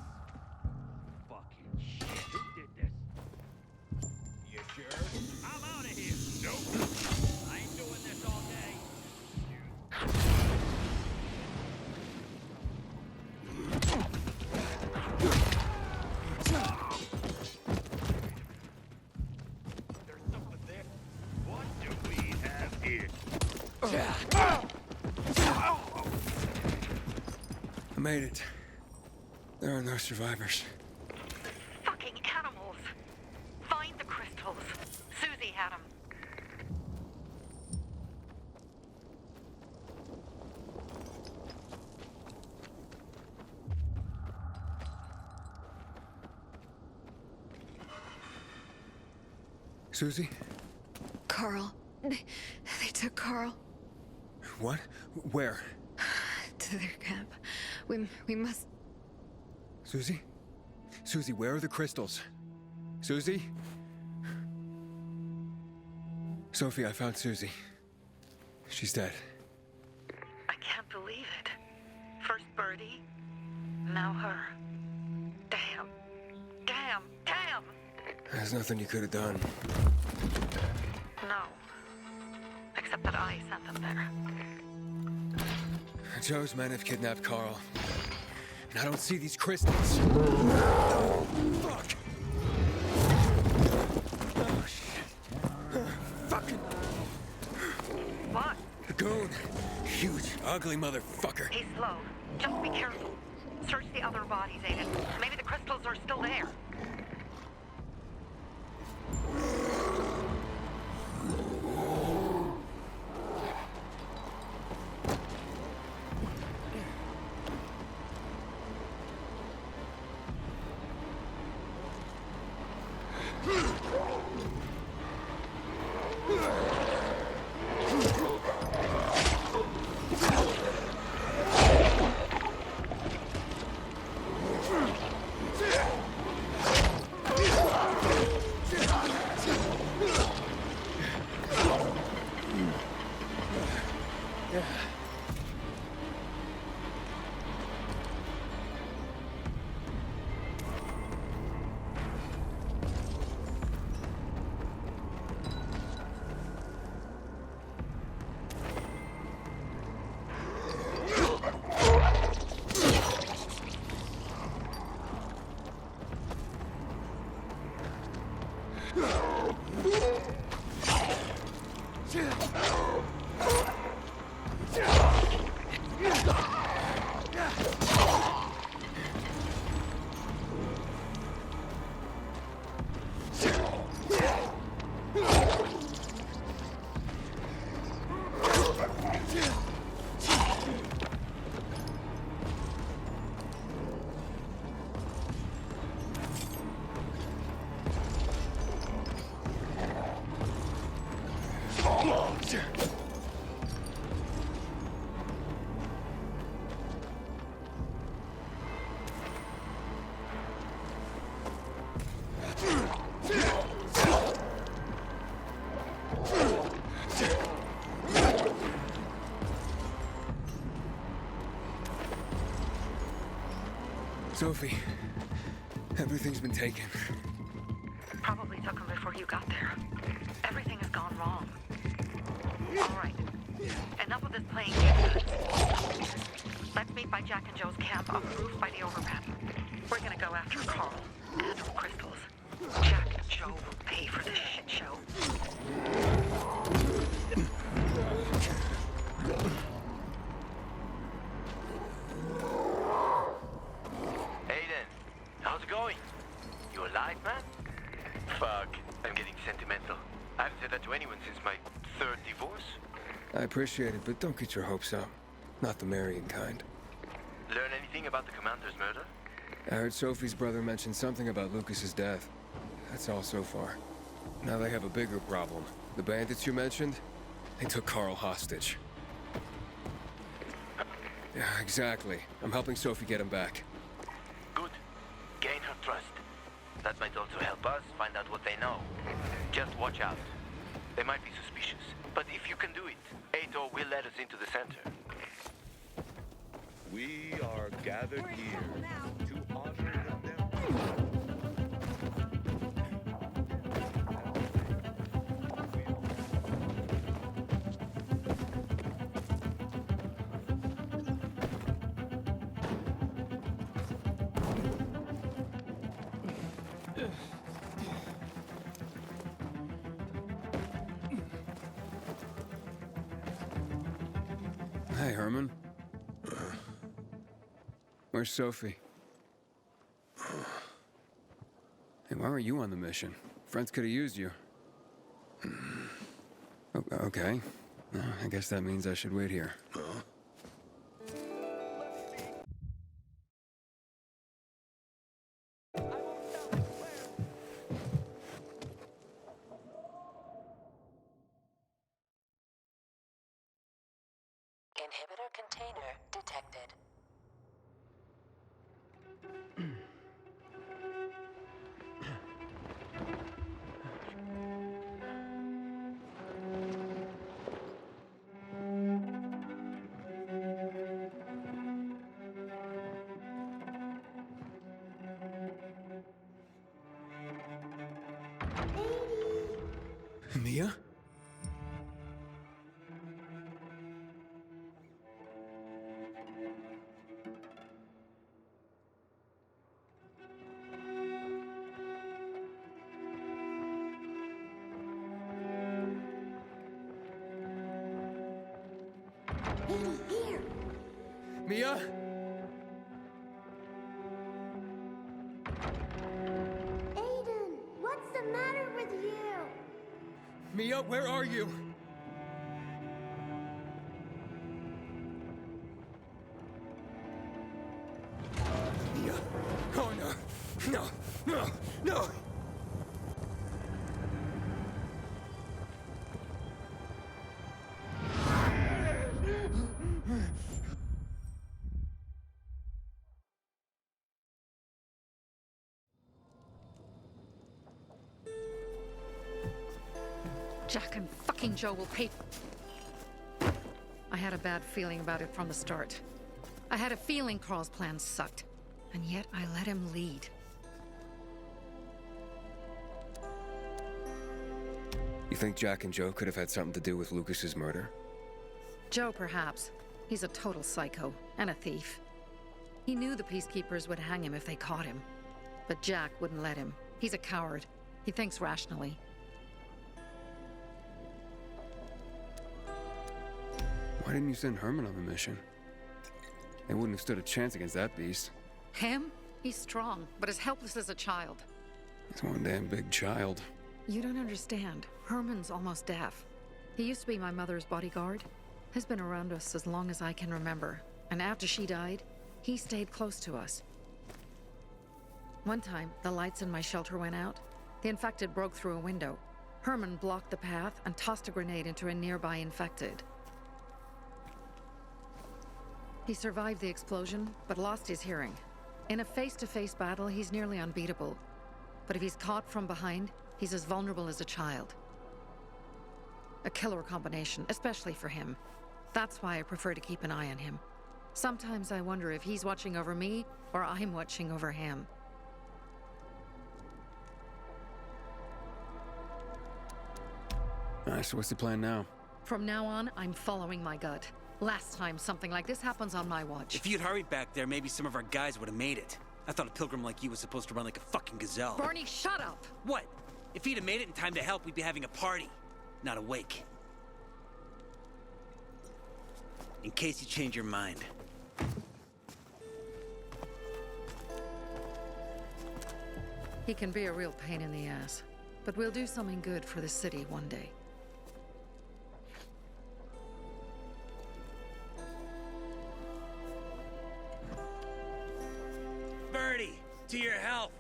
Fucking shit. Who did this? You sure? I'm out of here. Nope. I ain't doing this all day. There's something there. What do we have here? I made it. There are no survivors. Fucking animals! Find the crystals. Susie had them. Susie? Carl. They took Carl What? Where? to their camp. We must. Susie? Susie, where are the crystals? Susie? Sophie, I found Susie. She's dead. I can't believe it. First Birdie, now her. Damn. Damn. Damn! There's nothing you could have done. No. Except that I sent them there. Joe's men have kidnapped Carl. And I don't see these crystals. Fuck! Oh, shit. Fucking... What? The goon. Huge, ugly motherfucker. He's slow. Just be careful. Search the other bodies, Aiden. Maybe the crystals are still there. Sophie, everything's been taken. Probably took them before you got there. Everything has gone wrong. All right. Enough of this playing games. Let's meet by Jack and Joe's camp on the roof by the overpass. We're gonna go after Carl and the crystals. Jack and Joe will pay for this shit show. Aiden, how's it going? You alive, man? Fuck, I'm getting sentimental. I haven't said that to anyone since my third divorce. I appreciate it, but don't get your hopes up. Not the marrying kind. Learn anything about the commander's murder? I heard Sophie's brother mention something about Lucas's death. That's all so far. Now they have a bigger problem. The bandits you mentioned, they took Carl hostage. Yeah, exactly. I'm helping Sophie get him back. Good. Gain her trust. That might also help us find out what they know. Just watch out. They might be suspicious. But if you can do it, Ato will let us into the center. We are gathered here to honor the Hey, Herman. Where's Sophie? Hey, why were you on the mission? Friends could have used you. Okay. I guess that means I should wait here. Inhibitor container detected. Mia? Here. Mia? Aiden, what's the matter with you? Mia, where are you? Mia. Oh no. No. No. No. Jack and fucking Joe will pay. I had a bad feeling about it from the start. I had a feeling Carl's plan sucked, and yet I let him lead. You think Jack and Joe could have had something to do with Lucas's murder? Joe, perhaps. He's a total psycho and a thief. He knew the peacekeepers would hang him if they caught him. But Jack wouldn't let him. He's a coward. He thinks rationally. Why didn't you send Herman on the mission? They wouldn't have stood a chance against that beast. Him? He's strong, but as helpless as a child. He's one damn big child. You don't understand. Herman's almost deaf. He used to be my mother's bodyguard. He's been around us as long as I can remember. And after she died, he stayed close to us. One time, the lights in my shelter went out. The infected broke through a window. Herman blocked the path and tossed a grenade into a nearby infected. He survived the explosion, but lost his hearing. In a face-to-face battle, he's nearly unbeatable. But if he's caught from behind, he's as vulnerable as a child. A killer combination, especially for him. That's why I prefer to keep an eye on him. Sometimes I wonder if he's watching over me, or I'm watching over him. Alright, so what's the plan now? From now on, I'm following my gut. Last time something like this happens on my watch. If you'd hurried back there, maybe some of our guys would have made it. I thought a pilgrim like you was supposed to run like a fucking gazelle. Barney, shut up! What? If he'd have made it in time to help, we'd be having a party, not a wake. In case you change your mind. He can be a real pain in the ass, but we'll do something good for the city one day. Birdie, to your health.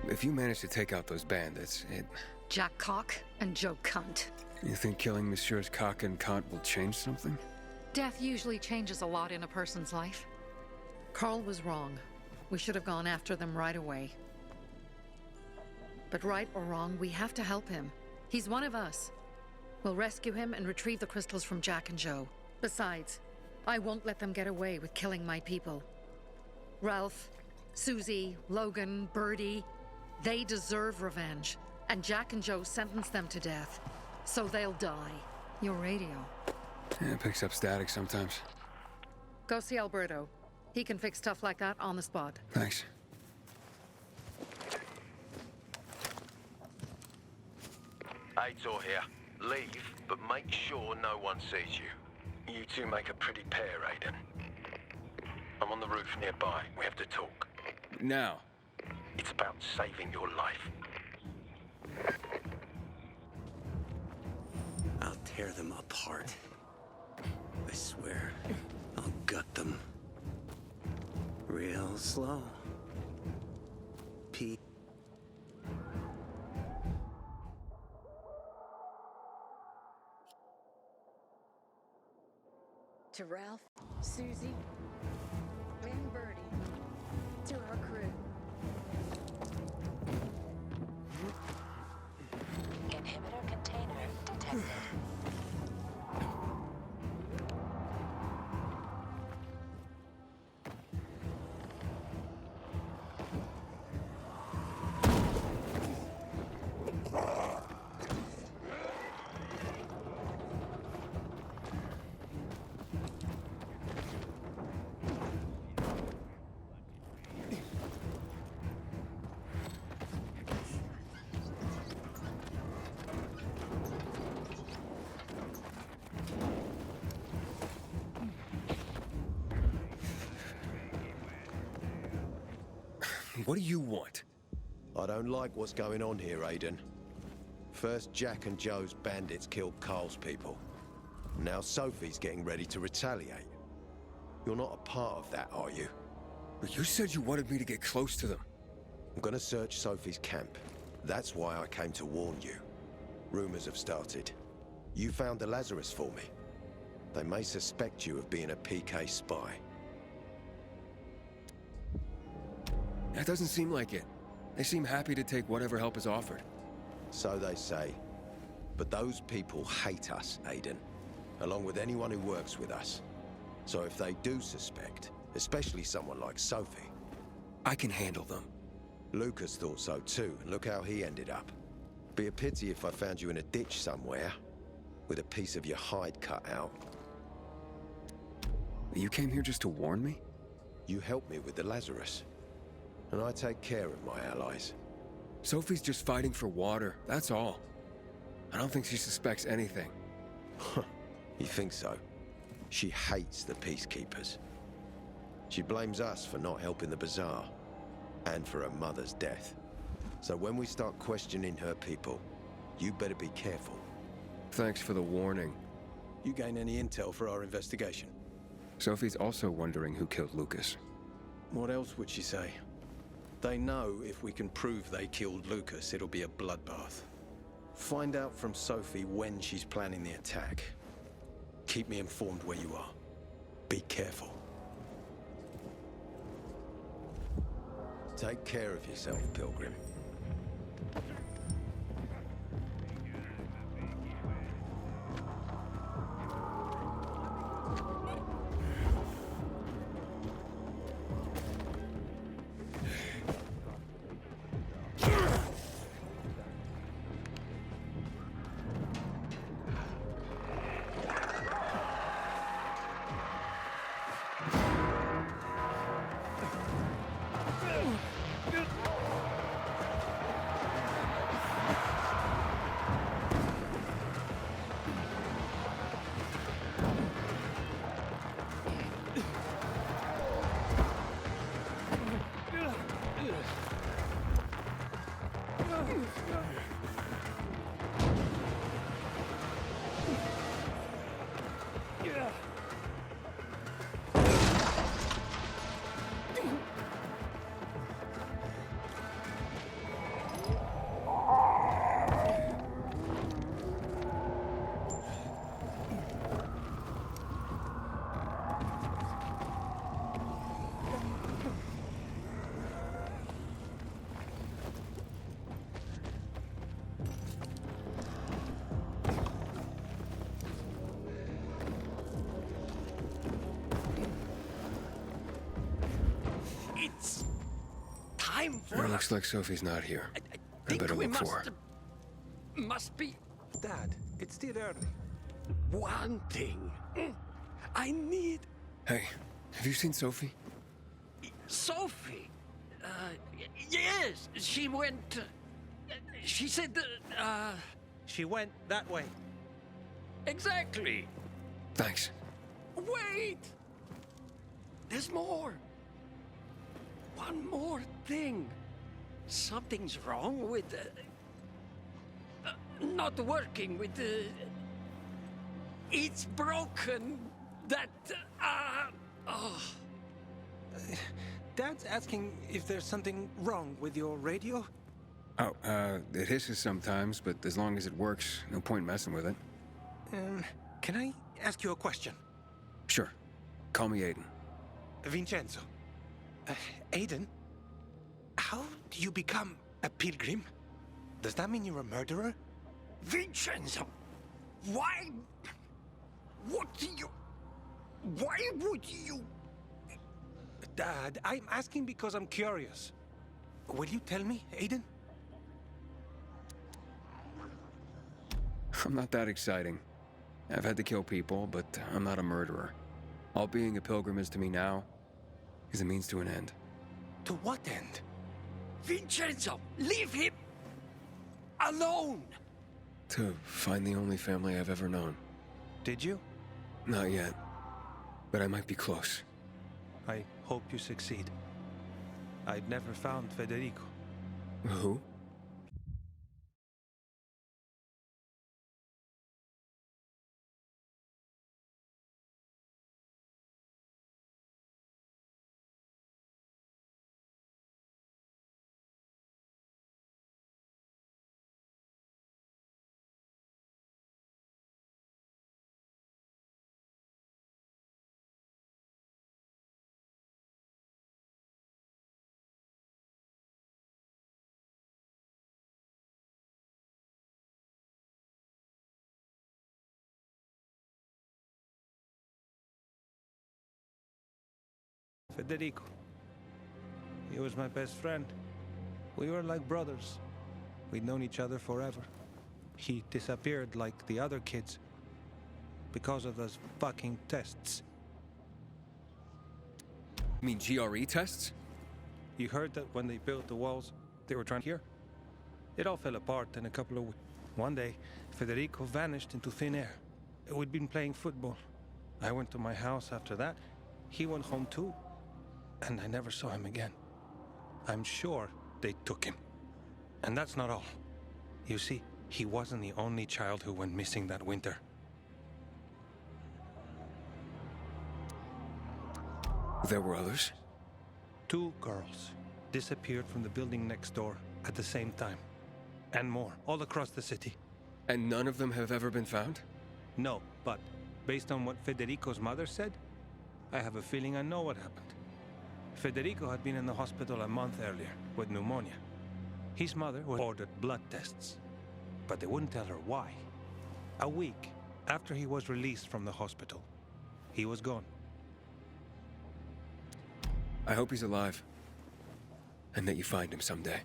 If you manage to take out those bandits, Jack Cock and Joe Cunt. You think killing Messieurs Cock and Cunt will change something? Death usually changes a lot in a person's life. Carl was wrong. We should have gone after them right away. But right or wrong, we have to help him. He's one of us. We'll rescue him and retrieve the crystals from Jack and Joe. Besides, I won't let them get away with killing my people. Ralph, Susie, Logan, Birdie, they deserve revenge. And Jack and Joe sentenced them to death. So they'll die. Your radio. Yeah, it picks up static sometimes. Go see Alberto. He can fix stuff like that on the spot. Thanks. Aitor here. Leave, but make sure no one sees you. You two make a pretty pair, Aiden. I'm on the roof nearby. We have to talk. Now. It's about saving your life. I'll tear them apart. I swear. I'll gut them. Real slow. Pete. To Ralph, Susie, and Birdie. To our crew. Inhibitor container detected. What do you want? I don't like what's going on here, Aiden. First, Jack and Joe's bandits killed Carl's people. Now Sophie's getting ready to retaliate. You're not a part of that, are you? But you said you wanted me to get close to them. I'm gonna search Sophie's camp. That's why I came to warn you. Rumors have started. You found the Lazarus for me. They may suspect you of being a PK spy. That doesn't seem like it. They seem happy to take whatever help is offered. So they say. But those people hate us, Aiden. Along with anyone who works with us. So if they do suspect, especially someone like Sophie... I can handle them. Lucas thought so too, and look how he ended up. Be a pity if I found you in a ditch somewhere, with a piece of your hide cut out. You came here just to warn me? You helped me with the Lazarus. And I take care of my allies. Sophie's just fighting for water, that's all. I don't think she suspects anything. You think so? She hates the peacekeepers. She blames us for not helping the bazaar, and for her mother's death. So when we start questioning her people, you better be careful. Thanks for the warning. You gain any intel for our investigation? Sophie's also wondering who killed Lucas. What else would she say? They know if we can prove they killed Lucas, it'll be a bloodbath. Find out from Sophie when she's planning the attack. Keep me informed where you are. Be careful. Take care of yourself, Pilgrim. It looks like Sophie's not here. I better look for her. Must be Dad, it's still early. one thing. I need Hey, have you seen Sophie? Sophie. Yes, she went. She said. She went that way. Exactly. Thanks. Wait. There's more. One more thing. Something's wrong with not working with it's broken. That Dad's asking if there's something wrong with your radio? Oh, it hisses sometimes, but as long as it works, no point messing with it. Can I ask you a question? Sure. Call me Aiden. Vincenzo. Aiden? How do you become a pilgrim? Does that mean you're a murderer? Vincenzo, why? What do you? Why would you? Dad, I'm asking because I'm curious. Will you tell me, Aiden? I'm not that exciting. I've had to kill people, but I'm not a murderer. All being a pilgrim is to me now is a means to an end. To what end? Vincenzo, leave him alone! To find the only family I've ever known. Did you? Not yet, but I might be close. I hope you succeed. I'd never found Federico. Who? Federico. He was my best friend. We were like brothers. We'd known each other forever. He disappeared like the other kids because of those fucking tests. You mean GRE tests? You heard that when they built the walls, they were trying here? It all fell apart in a couple of weeks. One day, Federico vanished into thin air. We'd been playing football. I went to my house after that. He went home too. And I never saw him again. I'm sure they took him. And that's not all. You see, he wasn't the only child who went missing that winter. There were others? 2 girls disappeared from the building next door at the same time. And more, all across the city. And none of them have ever been found? No, but based on what Federico's mother said, I have a feeling I know what happened. Federico had been in the hospital a month earlier with pneumonia. His mother ordered blood tests, but they wouldn't tell her why. A week after he was released from the hospital, he was gone. I hope he's alive. And that you find him someday.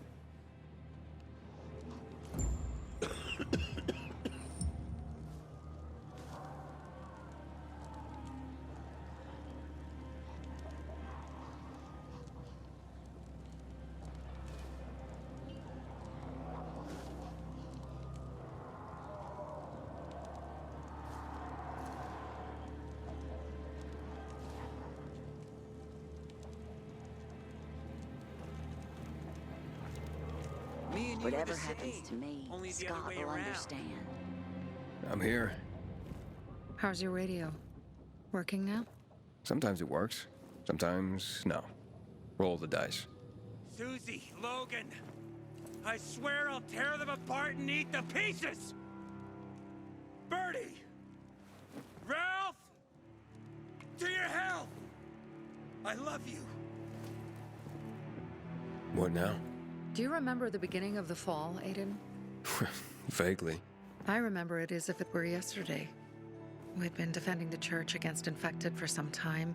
Whatever happens to me, Scott will understand. I'm here. How's your radio? Working now? Sometimes it works. Sometimes, no. Roll the dice. Susie, Logan, I swear I'll tear them apart and eat the pieces! Bertie! Ralph! To your health! I love you. What now? Do you remember the beginning of the fall, Aiden? Vaguely. I remember it as if it were yesterday. We'd been defending the church against infected for some time.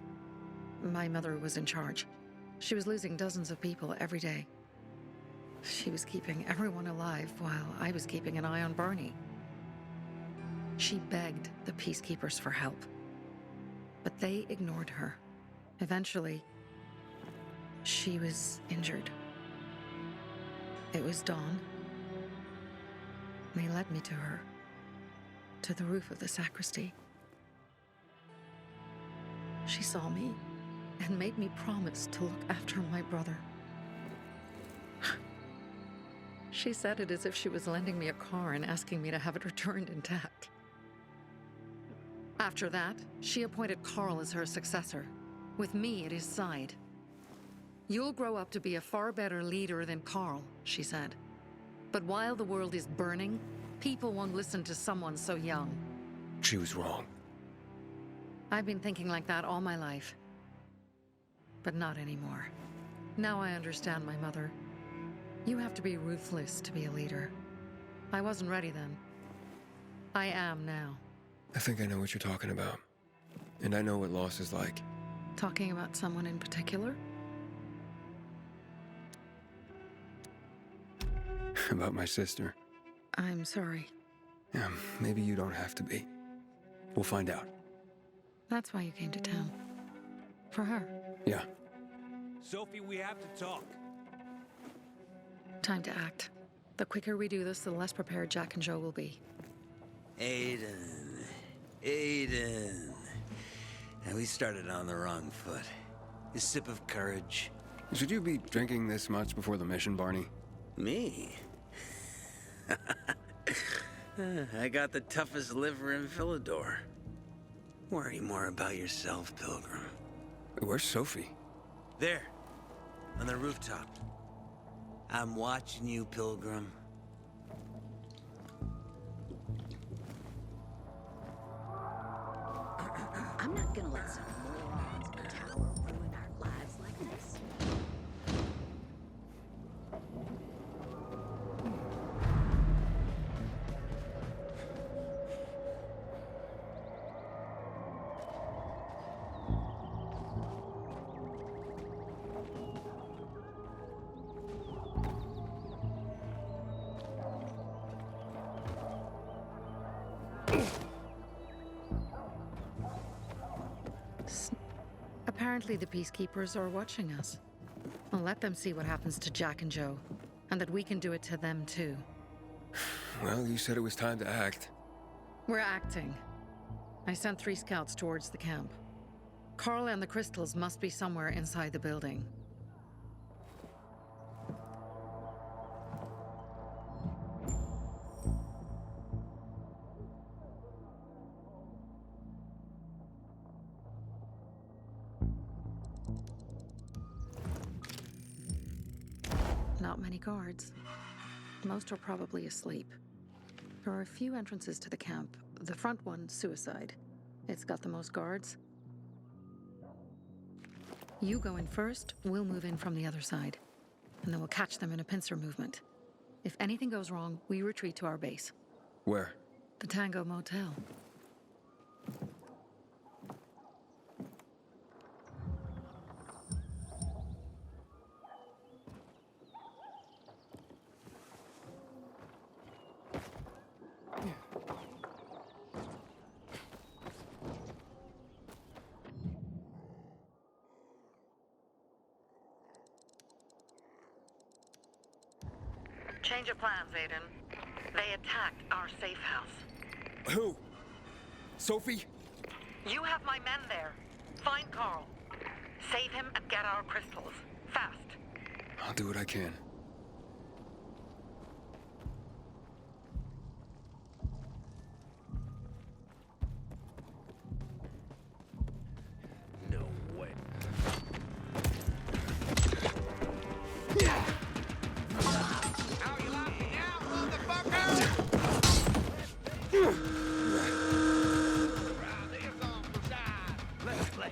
My mother was in charge. She was losing dozens of people every day. She was keeping everyone alive while I was keeping an eye on Barney. She begged the peacekeepers for help, but they ignored her. Eventually, she was injured. It was dawn. They led me to her, to the roof of the sacristy. She saw me and made me promise to look after my brother. She said it as if she was lending me a car and asking me to have it returned intact. After that, she appointed Carl as her successor, with me at his side. You'll grow up to be a far better leader than Carl, she said. But while the world is burning, people won't listen to someone so young. She was wrong. I've been thinking like that all my life. But not anymore. Now I understand my mother. You have to be ruthless to be a leader. I wasn't ready then. I am now. I think I know what you're talking about. And I know what loss is like. Talking about someone in particular? About my sister. I'm sorry. Yeah, maybe you don't have to be. We'll find out. That's why you came to town. For her. Yeah. Sophie, we have to talk. Time to act. The quicker we do this, the less prepared Jack and Joe will be. Aiden. Aiden. And we started on the wrong foot. A sip of courage. Should you be drinking this much before the mission, Barney? Me? I got the toughest liver in Villador. Worry more about yourself, Pilgrim. Where's Sophie? There, on the rooftop. I'm watching you, Pilgrim. I'm not gonna let some morons in the tower ruin our lives like this. Apparently the Peacekeepers are watching us. I'll let them see what happens to Jack and Joe, and that we can do it to them too. Well, you said it was time to act. We're acting. I sent 3 scouts towards the camp. Carl and the crystals must be somewhere inside the building. Not many guards. Most are probably asleep. There are a few entrances to the camp. The front one, suicide. It's got the most guards. You go in first, we'll move in from the other side. And then we'll catch them in a pincer movement. If anything goes wrong, we retreat to our base. Where? The Tango Motel. Change of plans, Aiden. They attacked our safe house. Who? Sophie? You have my men there. Find Carl. Save him and get our crystals. Fast. I'll do what I can. No way. How you like me now, motherfucker? Round here on the side. Let's play.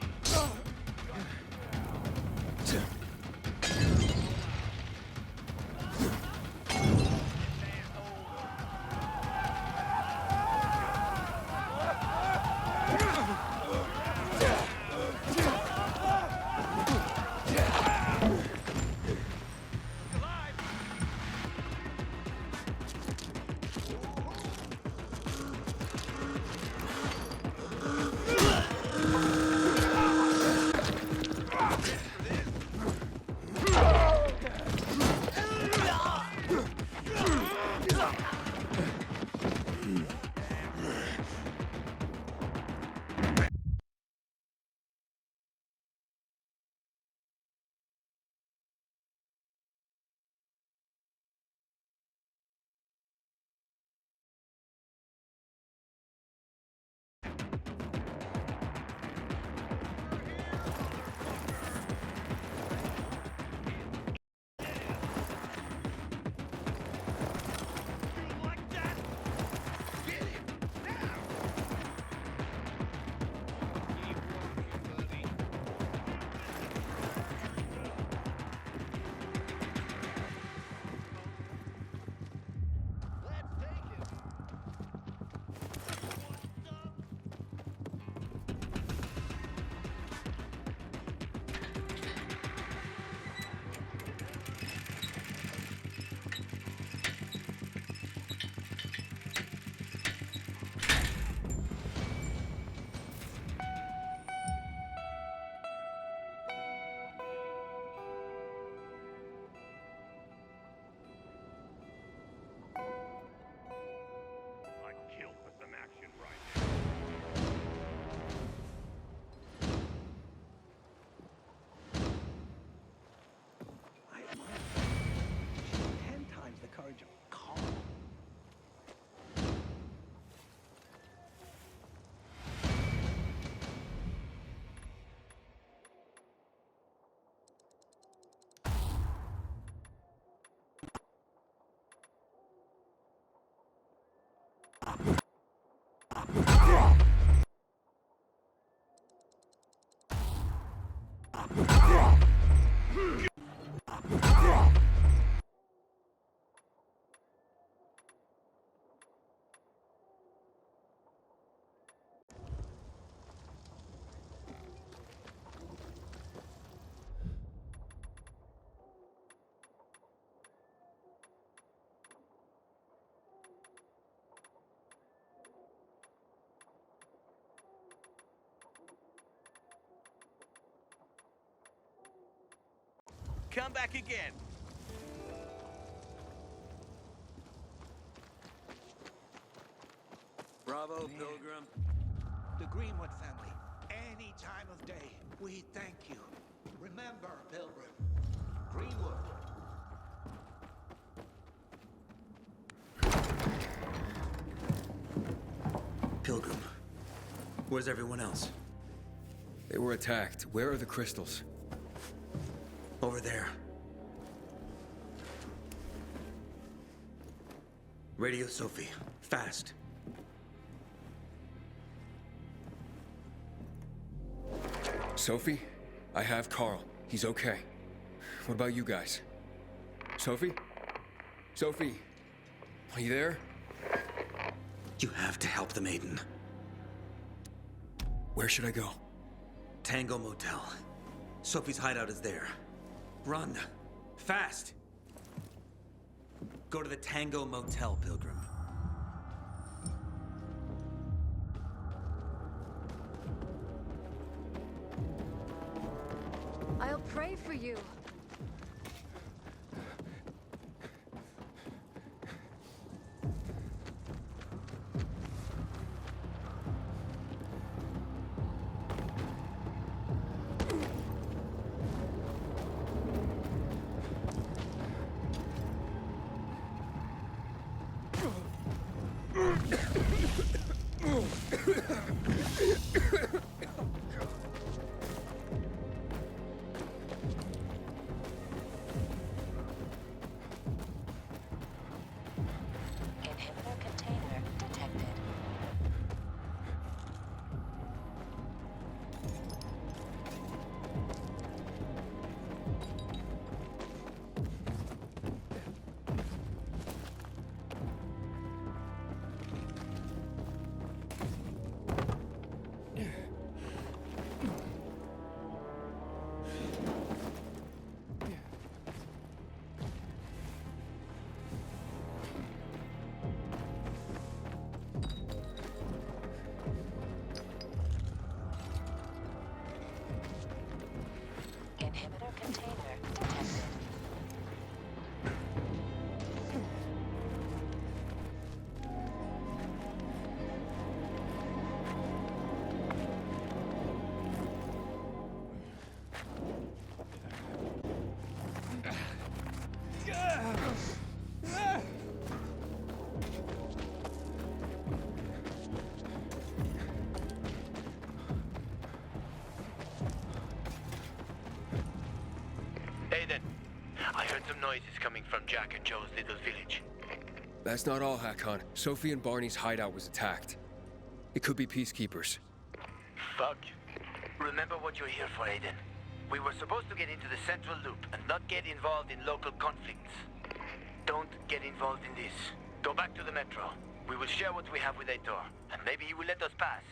Come back again. Bravo, Pilgrim. The Greenwood family. Any time of day, we thank you. Remember, Pilgrim. Greenwood. Pilgrim. Where's everyone else? They were attacked. Where are the crystals? Over there. Radio Sophie. Fast. Sophie? I have Carl. He's okay. What about you guys? Sophie? Sophie? Are you there? You have to help the maiden. Where should I go? Tango Motel. Sophie's hideout is there. Run. Fast. Go to the Tango Motel, Pilgrim. I'll pray for you. Inhibitor container detected. Inhibitor container detected. Aiden, I heard some noises coming from Jack and Joe's little village. That's not all, Hakon. Sophie and Barney's hideout was attacked. It could be peacekeepers. Fuck. Remember what you're here for, Aiden. We were supposed to get into the central loop and not get involved in local conflicts. Don't get involved in this. Go back to the metro. We will share what we have with Aitor, and maybe he will let us pass.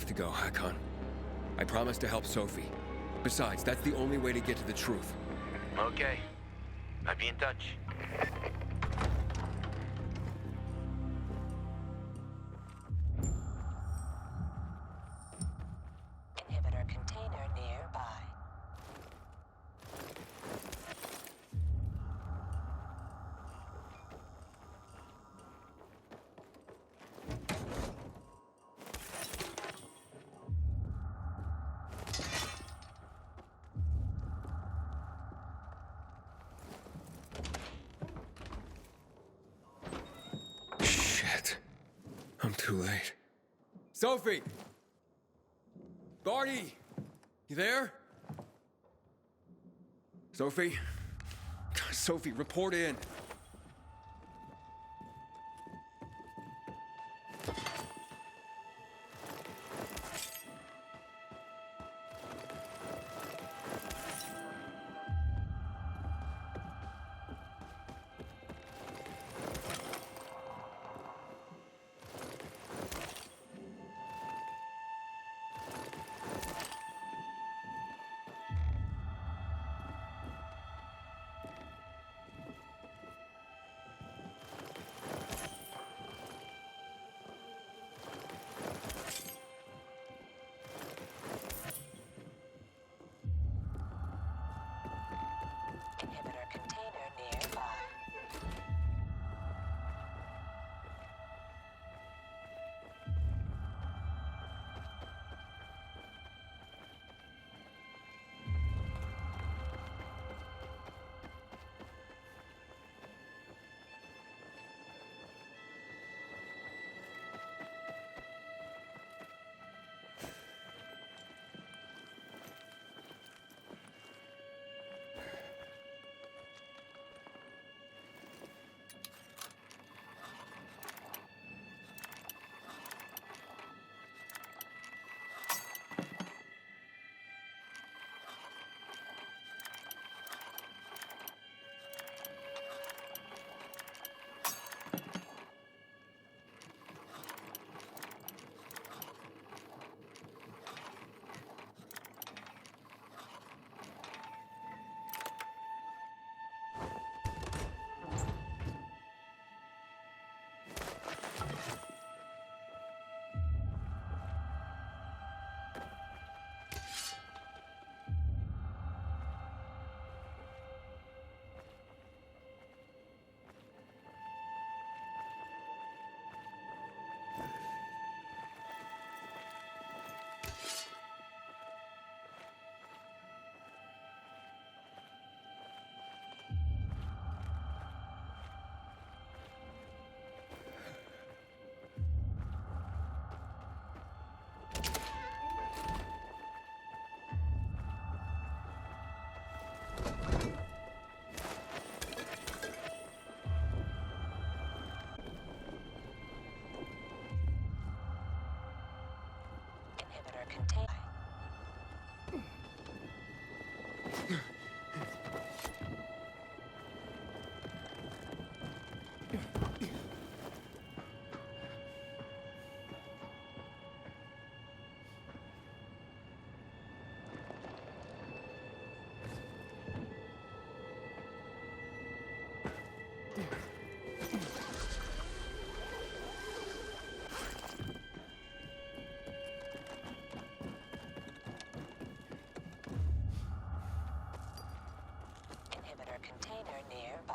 have to go, Hakon. I promised to help Sophie. Besides, that's the only way to get to the truth. Okay. I'll be in touch. Inhibitor container nearby. Shit. I'm too late. Sophie! Barty! You there? Sophie? Sophie, report in. Inhibitor container nearby. Inhibitor container. Inhibitor container nearby.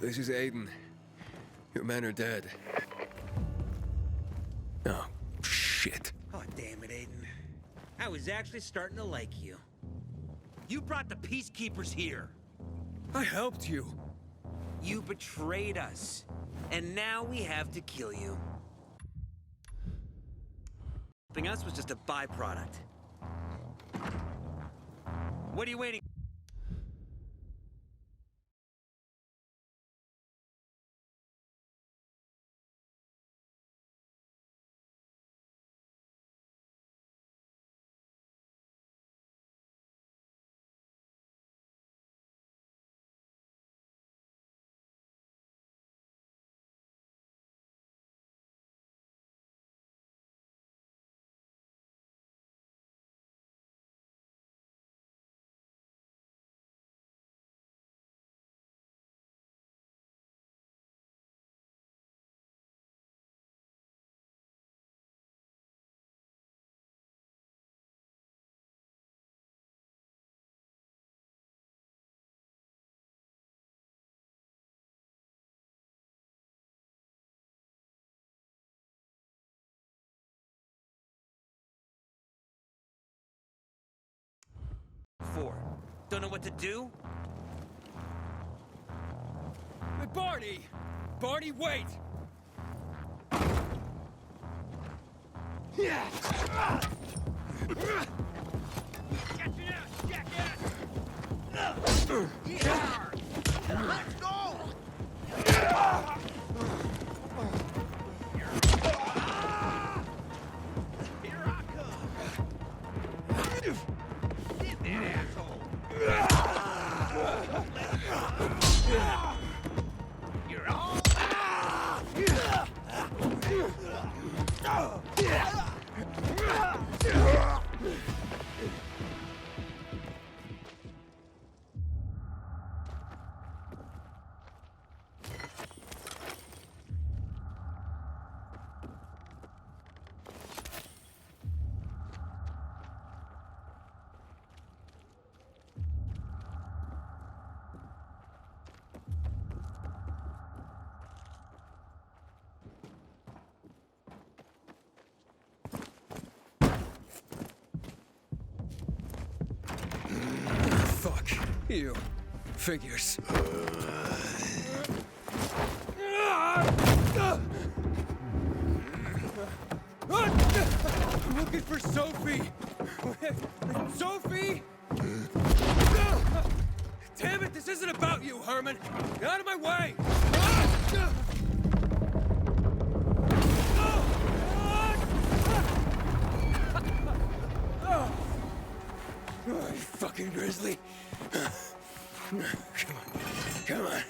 This is Aiden. Your men are dead. Oh, shit. Oh, damn it, Aiden. I was actually starting to like you. You brought the peacekeepers here. I helped you. You betrayed us. And now we have to kill you. Helping us was just a byproduct. What are you waiting? For? Don't know what to do? Hey, Barney! Barney, wait! Yeah! Catch you now, jackass! Let's go! Here I come! Get that asshole! You're all... Fuck you. Figures. I'm looking for Sophie. Sophie? Damn it, this isn't about you, Herman. Get out of my way. You fucking grizzly. Come on. Come on.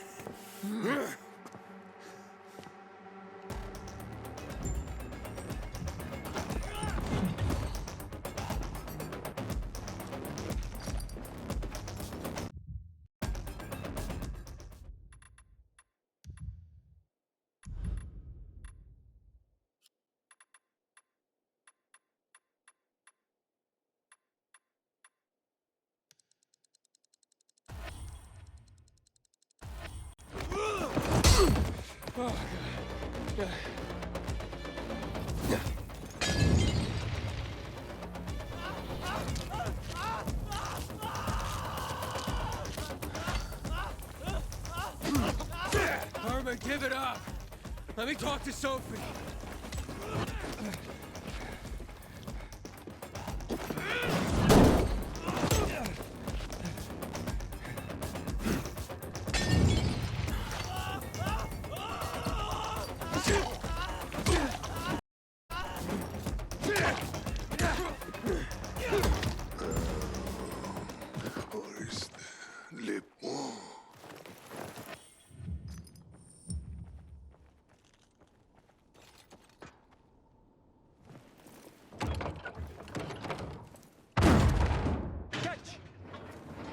Oh, God. Herman, give it up. Let me talk to Sophie.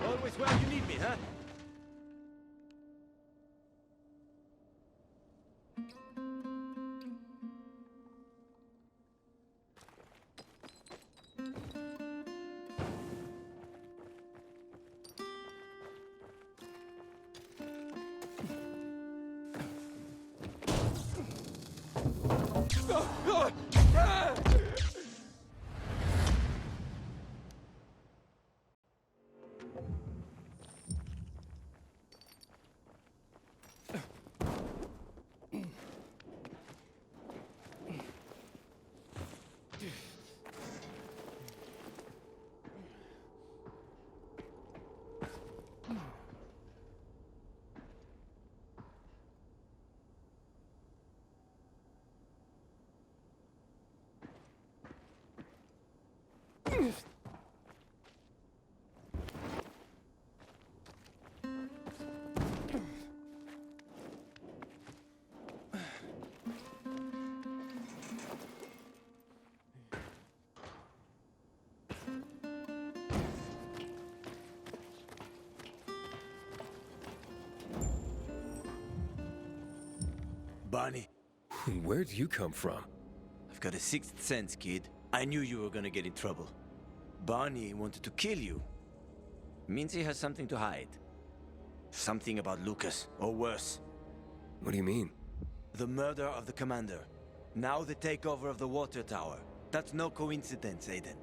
Always where you need me, huh? Barney, Where'd you come from? I've got a sixth sense, kid. I knew you were gonna get in trouble. Barney wanted to kill you. Means he has something to hide. Something about Lucas, or worse. What do you mean? The murder of the commander. Now the takeover of the water tower. That's no coincidence, Aiden.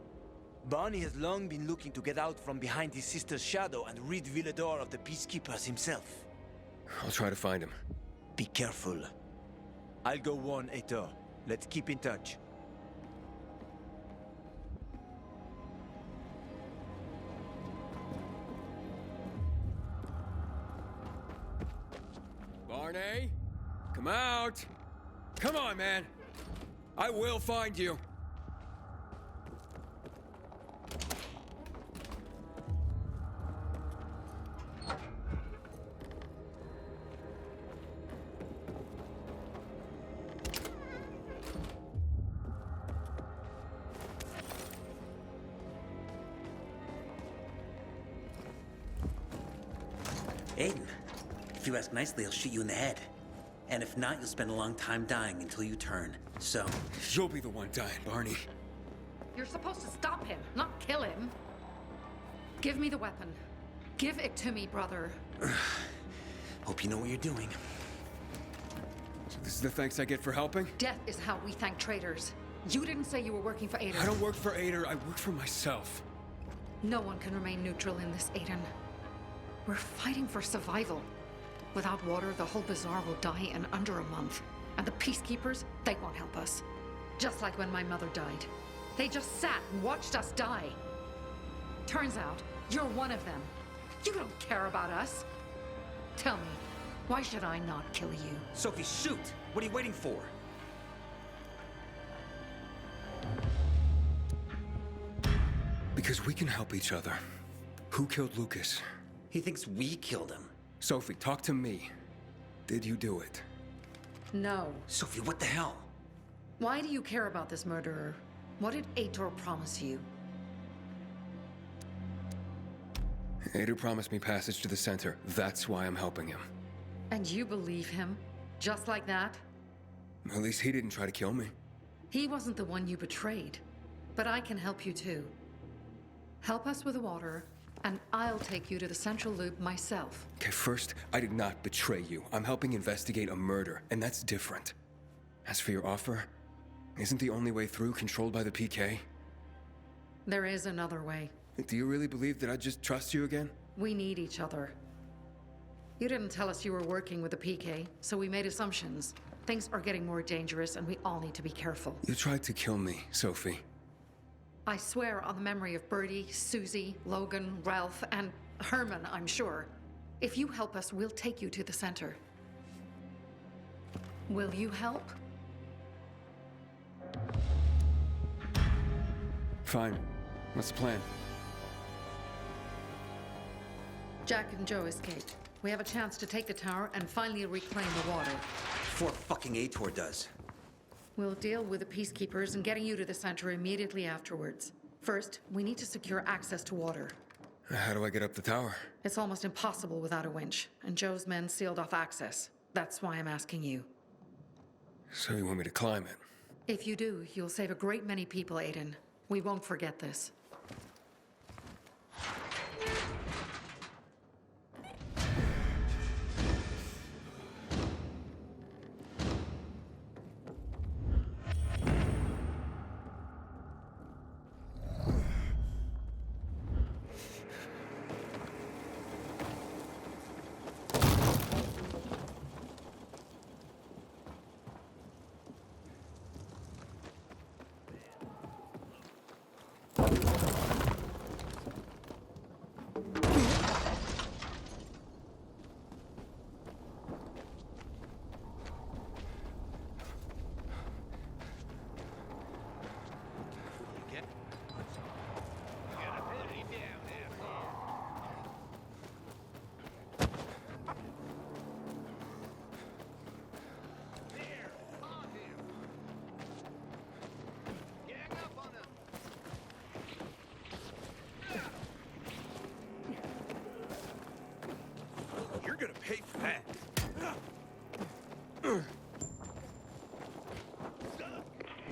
Barney has long been looking to get out from behind his sister's shadow and rid Villador of the Peacekeepers himself. I'll try to find him. Be careful. I'll go warn Aitor. Let's keep in touch. Barney? Come out! Come on, man! I will find you! Aiden, if you ask nicely, I'll shoot you in the head. And if not, you'll spend a long time dying until you turn. So... You'll be the one dying, Barney. You're supposed to stop him, not kill him. Give me the weapon. Give it to me, brother. Hope you know what you're doing. So this is the thanks I get for helping? Death is how we thank traitors. You didn't say you were working for Aiden. I don't work for Aiden, I work for myself. No one can remain neutral in this, Aiden. We're fighting for survival. Without water, the whole bazaar will die in under a month. And the peacekeepers, they won't help us. Just like when my mother died. They just sat and watched us die. Turns out, you're one of them. You don't care about us. Tell me, why should I not kill you? Sophie, shoot! What are you waiting for? Because we can help each other. Who killed Lucas? He thinks we killed him. Sophie, talk to me. Did you do it? No. Sophie, what the hell? Why do you care about this murderer? What did Aitor promise you? Aiden promised me passage to the center. That's why I'm helping him. And you believe him? Just like that? At least he didn't try to kill me. He wasn't the one you betrayed. But I can help you too. Help us with the water, and I'll take you to the central loop myself. Okay, first, I did not betray you. I'm helping investigate a murder, and that's different. As for your offer, isn't the only way through controlled by the PK? There is another way. Do you really believe that I'd just trust you again? We need each other. You didn't tell us you were working with the PK, so we made assumptions. Things are getting more dangerous, and we all need to be careful. You tried to kill me, Sophie. I swear on the memory of Birdie, Susie, Logan, Ralph, and Herman, I'm sure. If you help us, we'll take you to the center. Will you help? Fine. What's the plan? Jack and Joe escaped. We have a chance to take the tower and finally reclaim the water. Before fucking Aitor does. We'll deal with the peacekeepers and getting you to the center immediately afterwards. First, we need to secure access to water. How do I get up the tower? It's almost impossible without a winch, and Joe's men sealed off access. That's why I'm asking you. So you want me to climb it? If you do, you'll save a great many people, Aiden. We won't forget this.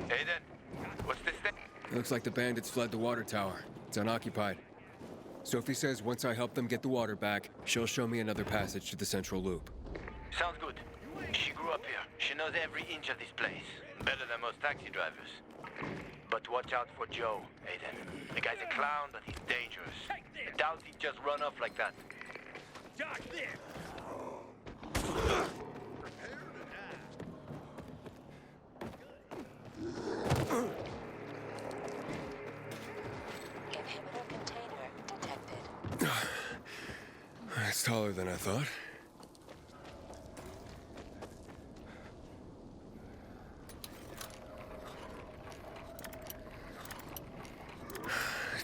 Aiden, what's this thing? Looks like the bandits fled the water tower. It's unoccupied. Sophie says once I help them get the water back, she'll show me another passage to the central loop. Sounds good. She grew up here. She knows every inch of this place. Better than most taxi drivers. But watch out for Joe, Aiden. The guy's a clown, but he's dangerous. I doubt he'd just run off like that. Josh, this! Inhibitor container detected. It's taller than I thought.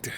Damn.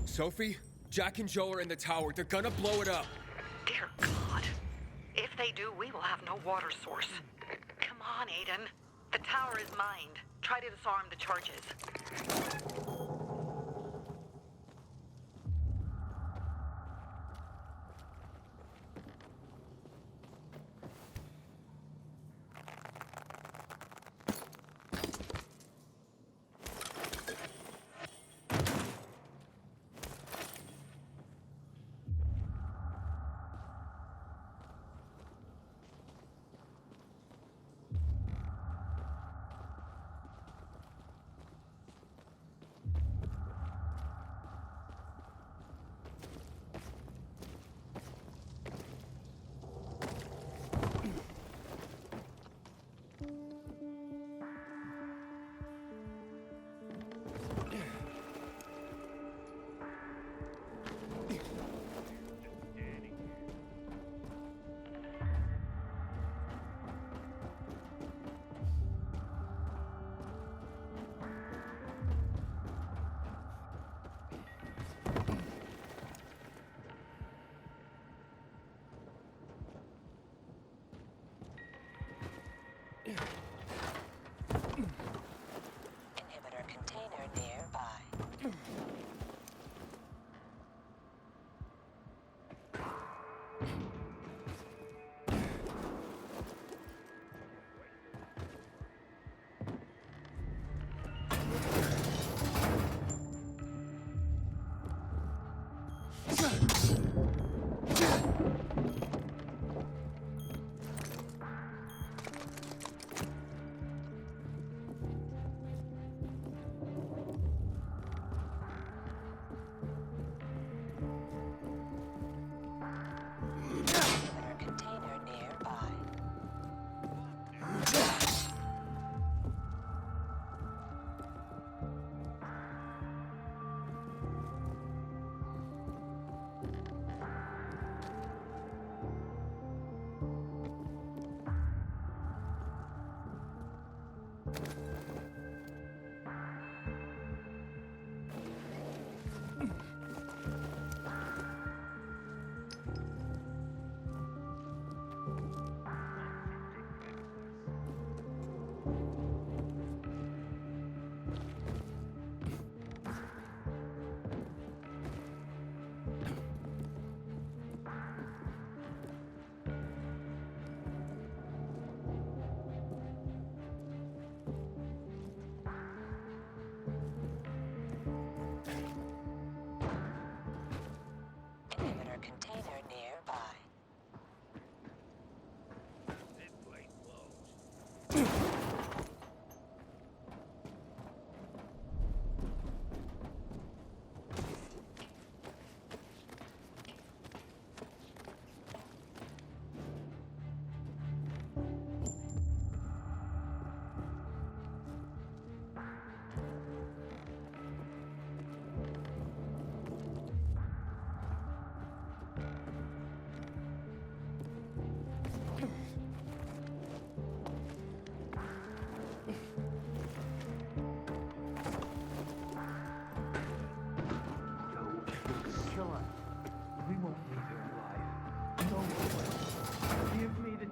Sophie, Jack and Joe are in the tower. They're gonna blow it up. Dear God. If they do, we will have no water source. Come on, Aiden. The tower is mined. Try to disarm the charges. Inhibitor container nearby.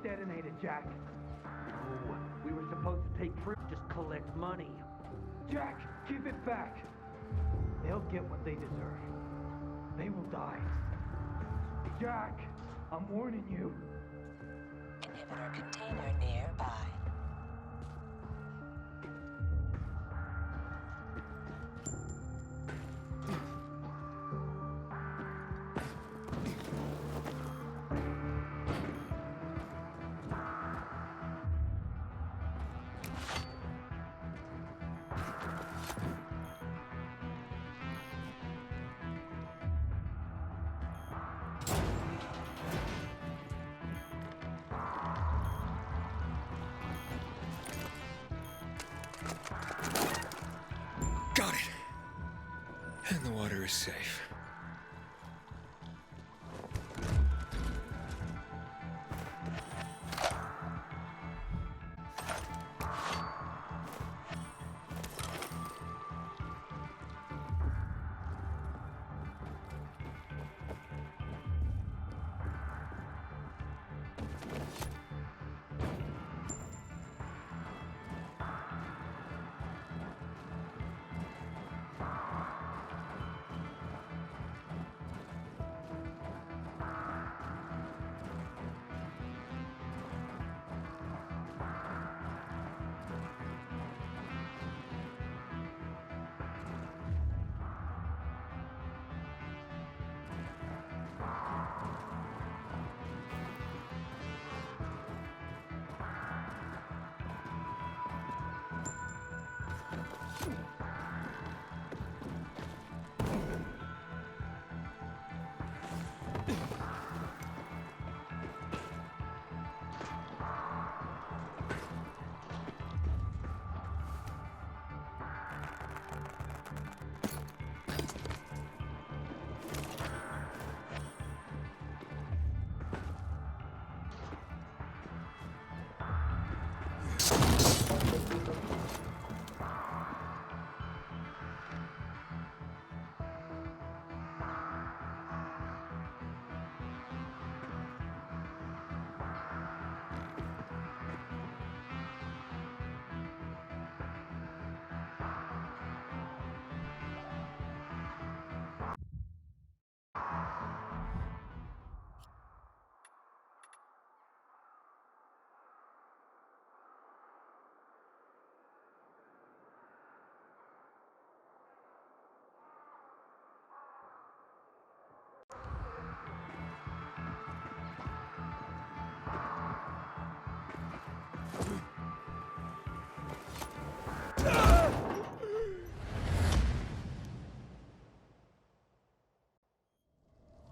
detonated, Jack. No, we were supposed to take fruit, just collect money. Jack, give it back. They'll get what they deserve. They will die. Jack, I'm warning you. Inhibitor container nearby. Got it. And the water is safe.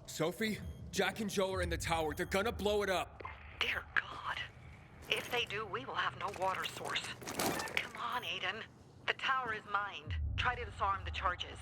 Sophie, Jack and Joe are in the tower. They're gonna blow it up. Dear God. If they do, we will have no water source. Come on, Aiden. The tower is mined. Try to disarm the charges.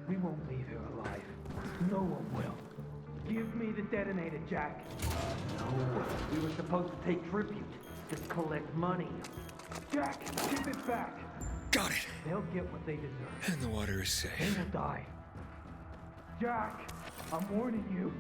We won't leave here alive. No one will. Give me the detonator, Jack. No, we were supposed to take tribute. Just collect money. Jack, give it back. Got it. They'll get what they deserve. And the water is safe. They will die. Jack, I'm warning you.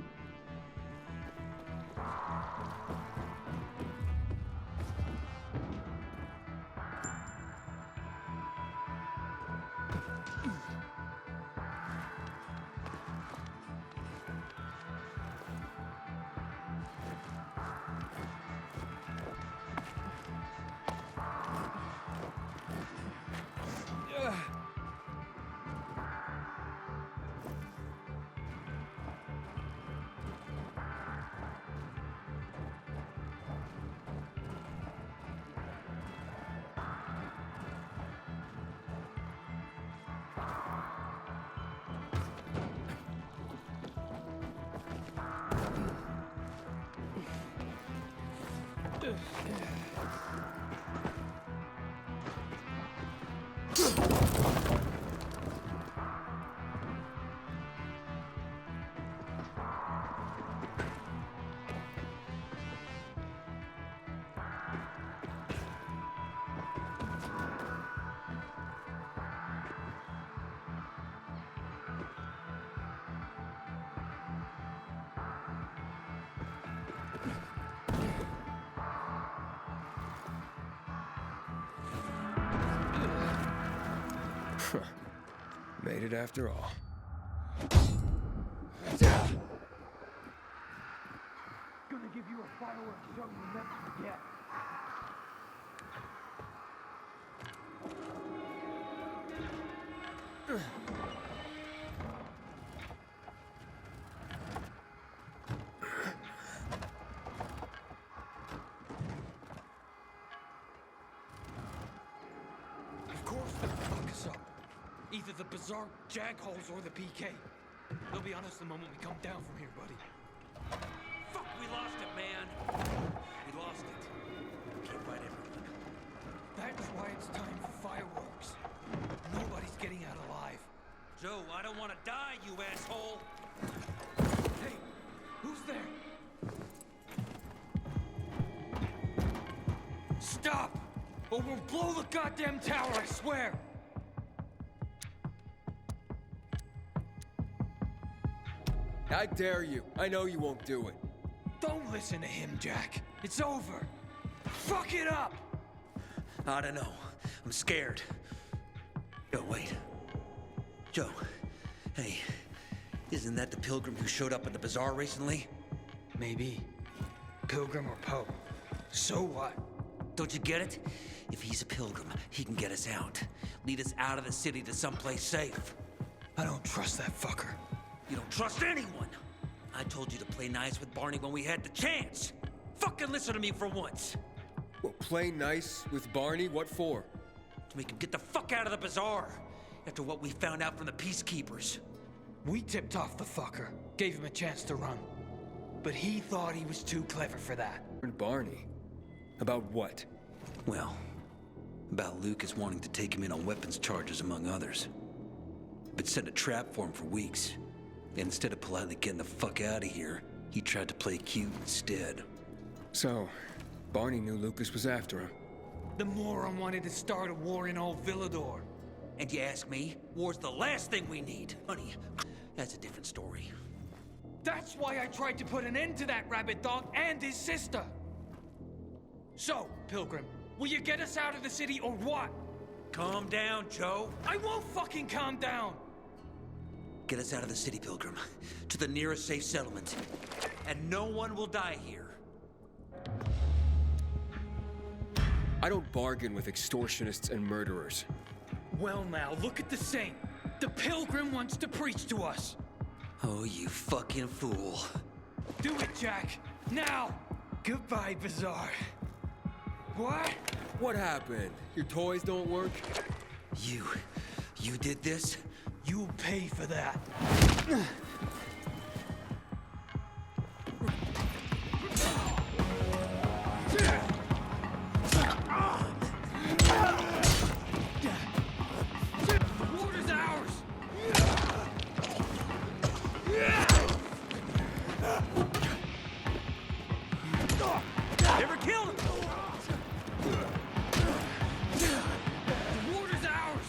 Made it after all. Gonna give you a fireworks show you'll never forget. Of course they'll fuck us up. Either the bizarre jagholes or the PK. They'll be on us the moment we come down from here, buddy. Fuck, we lost it, man. We lost it. We can't find everyone. That's why it's time for fireworks. Nobody's getting out alive. Joe, I don't want to die, you asshole. Hey, who's there? Stop! Or we'll blow the goddamn tower, I swear! I dare you. I know you won't do it. Don't listen to him, Jack. It's over. Fuck it up! I don't know. I'm scared. Yo, wait. Joe. Hey. Isn't that the pilgrim who showed up at the bazaar recently? Maybe. Pilgrim or Pope. So what? Don't you get it? If he's a pilgrim, he can get us out. Lead us out of the city to someplace safe. I don't trust that fucker. You don't trust anyone. I told you to play nice with Barney when we had the chance. Fucking listen to me for once. Well, play nice with Barney? What for? To make him get the fuck out of the bazaar. After what we found out from the peacekeepers. We tipped off the fucker. Gave him a chance to run. But he thought he was too clever for that. Barney? About what? Well, about Lucas wanting to take him in on weapons charges, among others. But set a trap for him for weeks. And instead of politely getting the fuck out of here, he tried to play cute instead. So, Barney knew Lucas was after him. The moron wanted to start a war in old Villador. And you ask me, war's the last thing we need. Honey, that's a different story. That's why I tried to put an end to that rabbit dog and his sister. So, Pilgrim, will you get us out of the city or what? Calm down, Joe. I won't fucking calm down! Get us out of the city, Pilgrim. To the nearest safe settlement. And no one will die here. I don't bargain with extortionists and murderers. Well now, look at the saint. The Pilgrim wants to preach to us. Oh, you fucking fool. Do it, Jack. Now! Goodbye, Bazaar. What? What happened? Your toys don't work? You did this? You'll pay for that. The water's ours! Never killed him! The water's ours!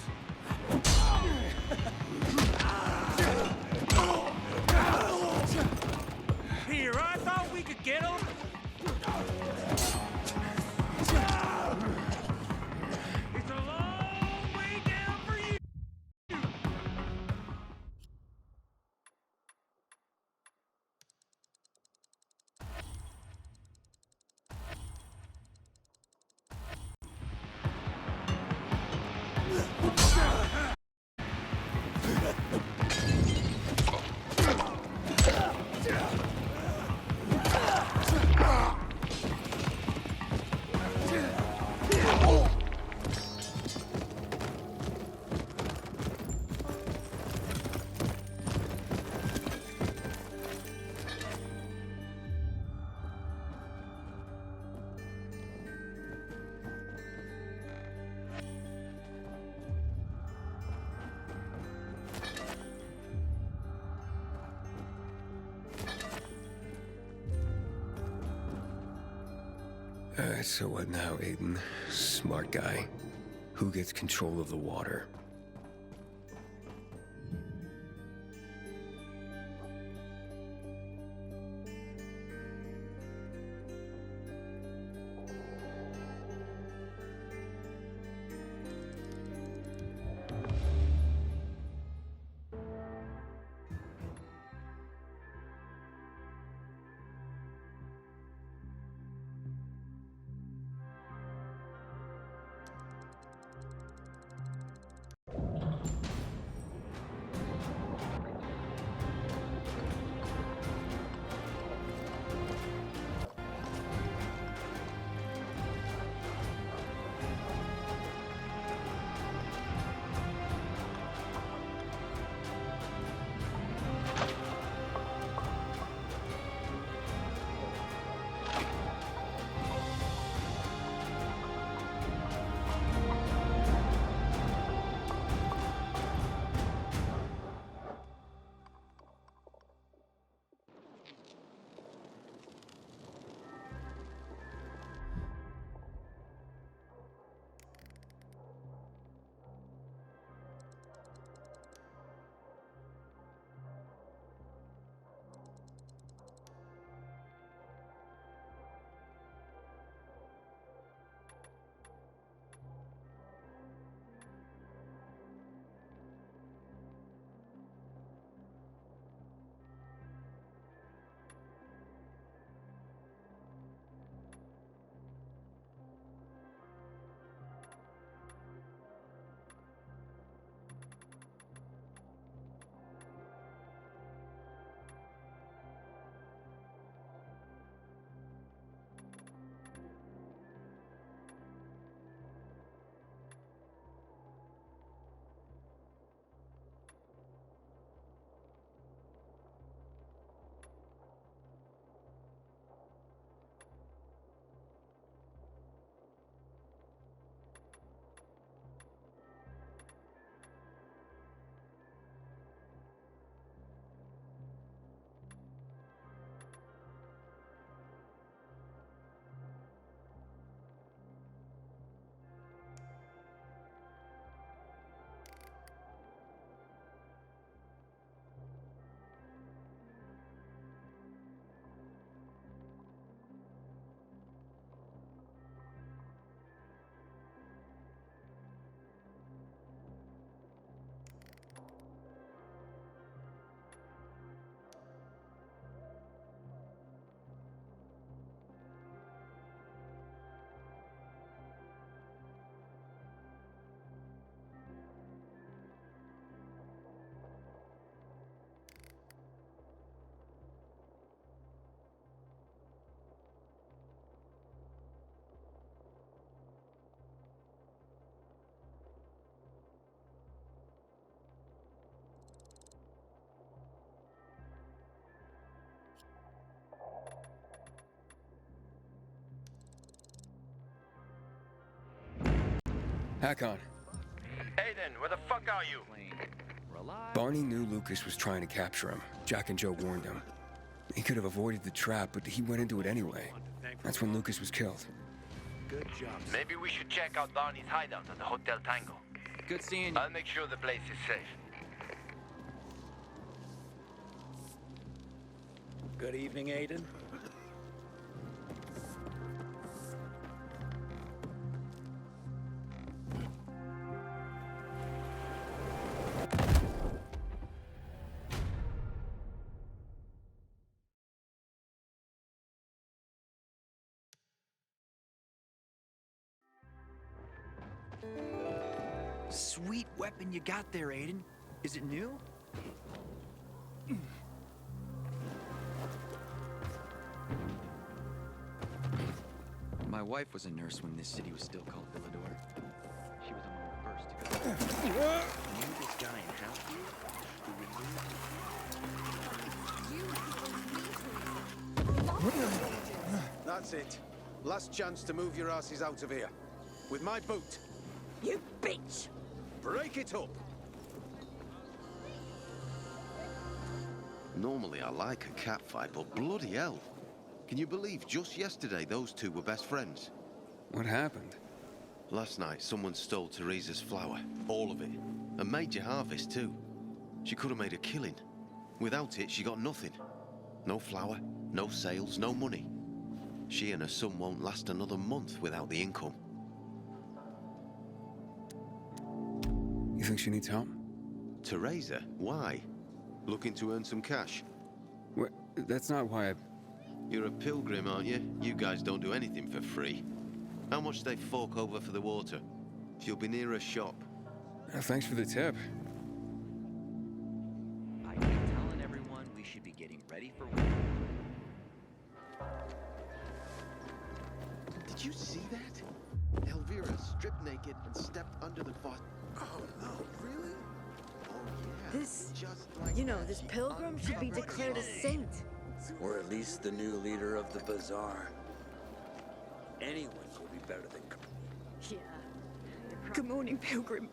So what now, Aiden? Smart guy. Who gets control of the water? Hakon. Aiden, where the fuck are you? Barney knew Lucas was trying to capture him. Jack and Joe warned him. He could have avoided the trap, but he went into it anyway. That's when Lucas was killed. Good job. Maybe we should check out Barney's hideout at the Hotel Tango. Good seeing you. I'll make sure the place is safe. Good evening, Aiden. Sweet weapon you got there, Aiden. Is it new? My wife was a nurse when this city was still called Villador. She was among the first to go. Knew this guy in Houseview who removed... That's it. Last chance to move your asses out of here. With my boot. You bitch! Break it up! Normally I like a cat fight, but bloody hell. Can you believe just yesterday those two were best friends? What happened? Last night, someone stole Teresa's flour. All of it. A major harvest, too. She could have made a killing. Without it, she got nothing. No flour, no sales, no money. She and her son won't last another month without the income. You think she needs help? Teresa? Why? Looking to earn some cash? What? That's not why I... You're a pilgrim, aren't you? You guys don't do anything for free. How much they fork over for the water? She'll be near a shop. Thanks for the tip. I keep telling everyone we should be getting ready for war. Did you see that? Elvira stripped naked and stepped under the faucet. Oh no, really? Oh yeah. This, just like you know, this pilgrim should be declared a saint. Or at least the new leader of the bazaar. Anyone will be better than... Yeah. Good morning, Pilgrim.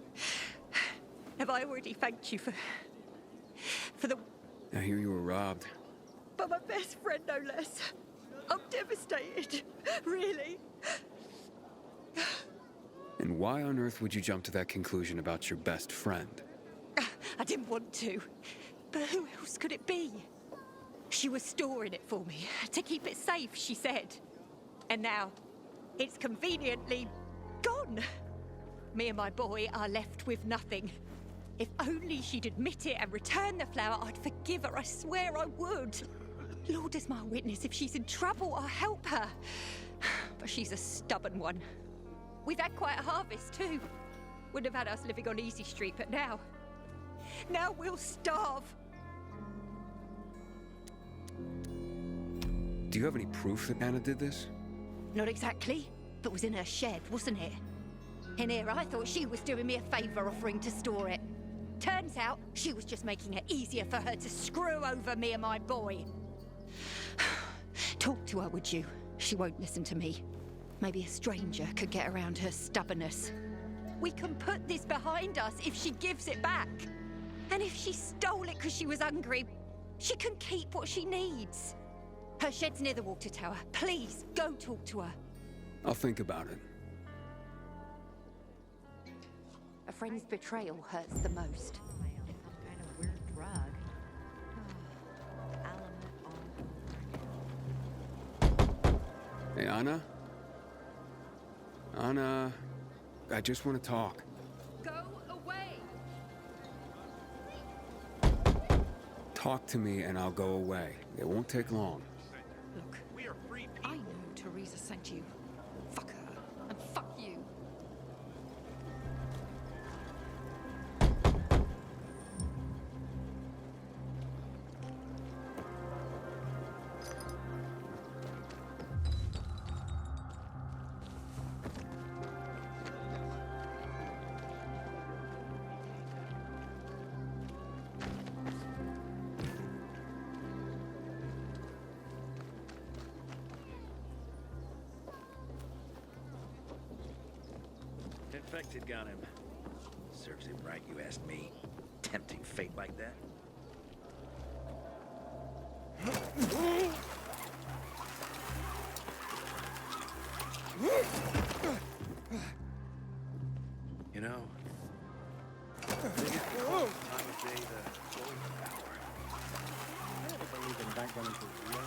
Have I already thanked you for the... I hear you were robbed. But my best friend, no less. I'm devastated. Really. And why on earth would you jump to that conclusion about your best friend? I didn't want to. But who else could it be? She was storing it for me, to keep it safe, she said. And now, it's conveniently gone. Me and my boy are left with nothing. If only she'd admit it and return the flower, I'd forgive her, I swear I would. Lord is my witness, if she's in trouble, I'll help her. But she's a stubborn one. We've had quite a harvest, too. Wouldn't have had us living on Easy Street, but now we'll starve. Do you have any proof that Anna did this? Not exactly, but was in her shed, wasn't it? In here, I thought she was doing me a favour offering to store it. Turns out, she was just making it easier for her to screw over me and my boy. Talk to her, would you? She won't listen to me. Maybe a stranger could get around her stubbornness. We can put this behind us if she gives it back. And if she stole it because she was hungry, she can keep what she needs. Her shed's near the water tower. Please, go talk to her. I'll think about it. A friend's betrayal hurts the most. Some kind of weird drug. Hey, Anna? Anna, I just want to talk. Go away! Talk to me and I'll go away. It won't take long. Look, I know Teresa sent you. Fuck her, and fuck you. Infected got him. Serves him right, you ask me. Tempting fate like that. You know, I think it's the time of day the going power. I don't believe in bank running for real.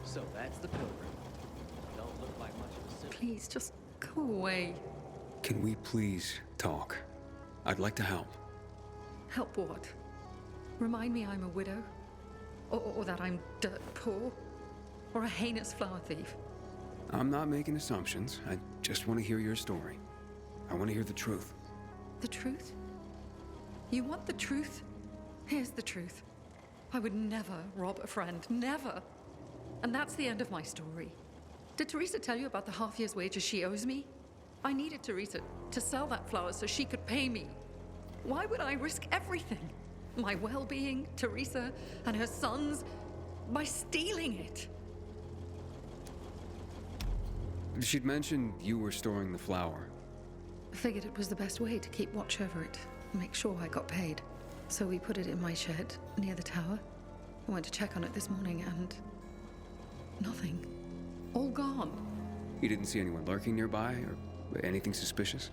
So that's the pilgrim. Don't look like much of a city. Please, just go away. Can we please talk? I'd like to help. Help what? Remind me I'm a widow? Or that I'm dirt poor? Or a heinous flower thief? I'm not making assumptions. I just want to hear your story. I want to hear the truth. The truth? You want the truth? Here's the truth. I would never rob a friend. Never. And that's the end of my story. Did Teresa tell you about the half year's wages she owes me? I needed Teresa to sell that flower so she could pay me. Why would I risk everything? My well-being, Teresa, and her sons, by stealing it? She'd mentioned you were storing the flower. I figured it was the best way to keep watch over it, and make sure I got paid. So we put it in my shed near the tower. I went to check on it this morning and nothing. All gone. You didn't see anyone lurking nearby or anything suspicious?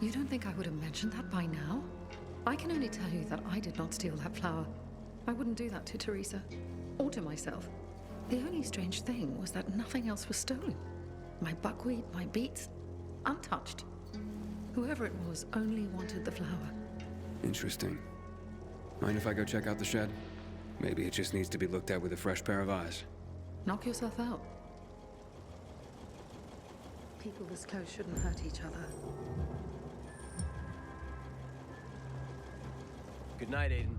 You don't think I would have mentioned that by now? I can only tell you that I did not steal that flower. I wouldn't do that to Teresa, or to myself. The only strange thing was that nothing else was stolen. My buckwheat, my beets, untouched. Whoever it was only wanted the flower. Interesting. Mind if I go check out the shed? Maybe it just needs to be looked at with a fresh pair of eyes. Knock yourself out. People this close shouldn't hurt each other. Good night, Aiden.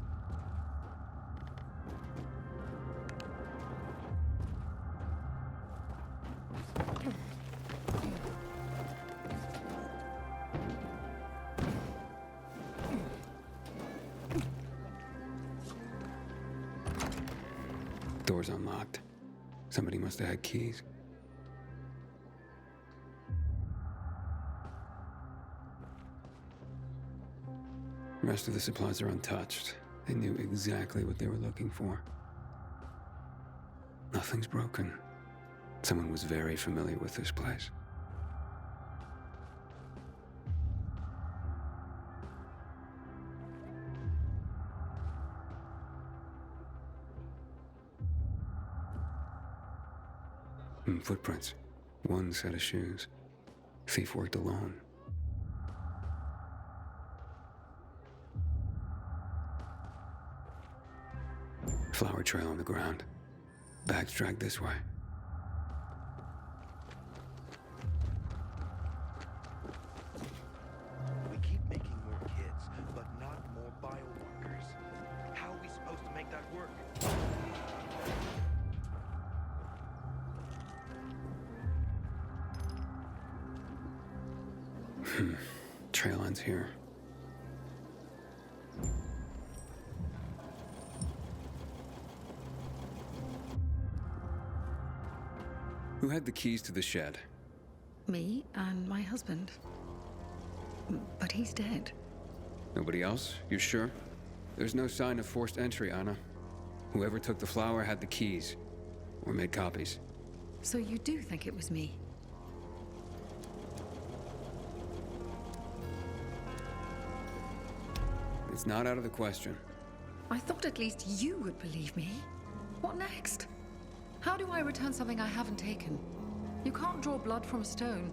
Door's unlocked. Somebody must have had keys. The rest of the supplies are untouched. They knew exactly what they were looking for. Nothing's broken. Someone was very familiar with this place. Footprints. One set of shoes. Thief worked alone. Flower trail on the ground. Bags dragged this way. We keep making more kids, but not more biomarkers. How are we supposed to make that work? Trail ends here. Who had the keys to the shed? Me and my husband. But he's dead. Nobody else? You sure? There's no sign of forced entry, Anna. Whoever took the flower had the keys. Or made copies. So you do think it was me? It's not out of the question. I thought at least you would believe me. What next? How do I return something I haven't taken? You can't draw blood from a stone.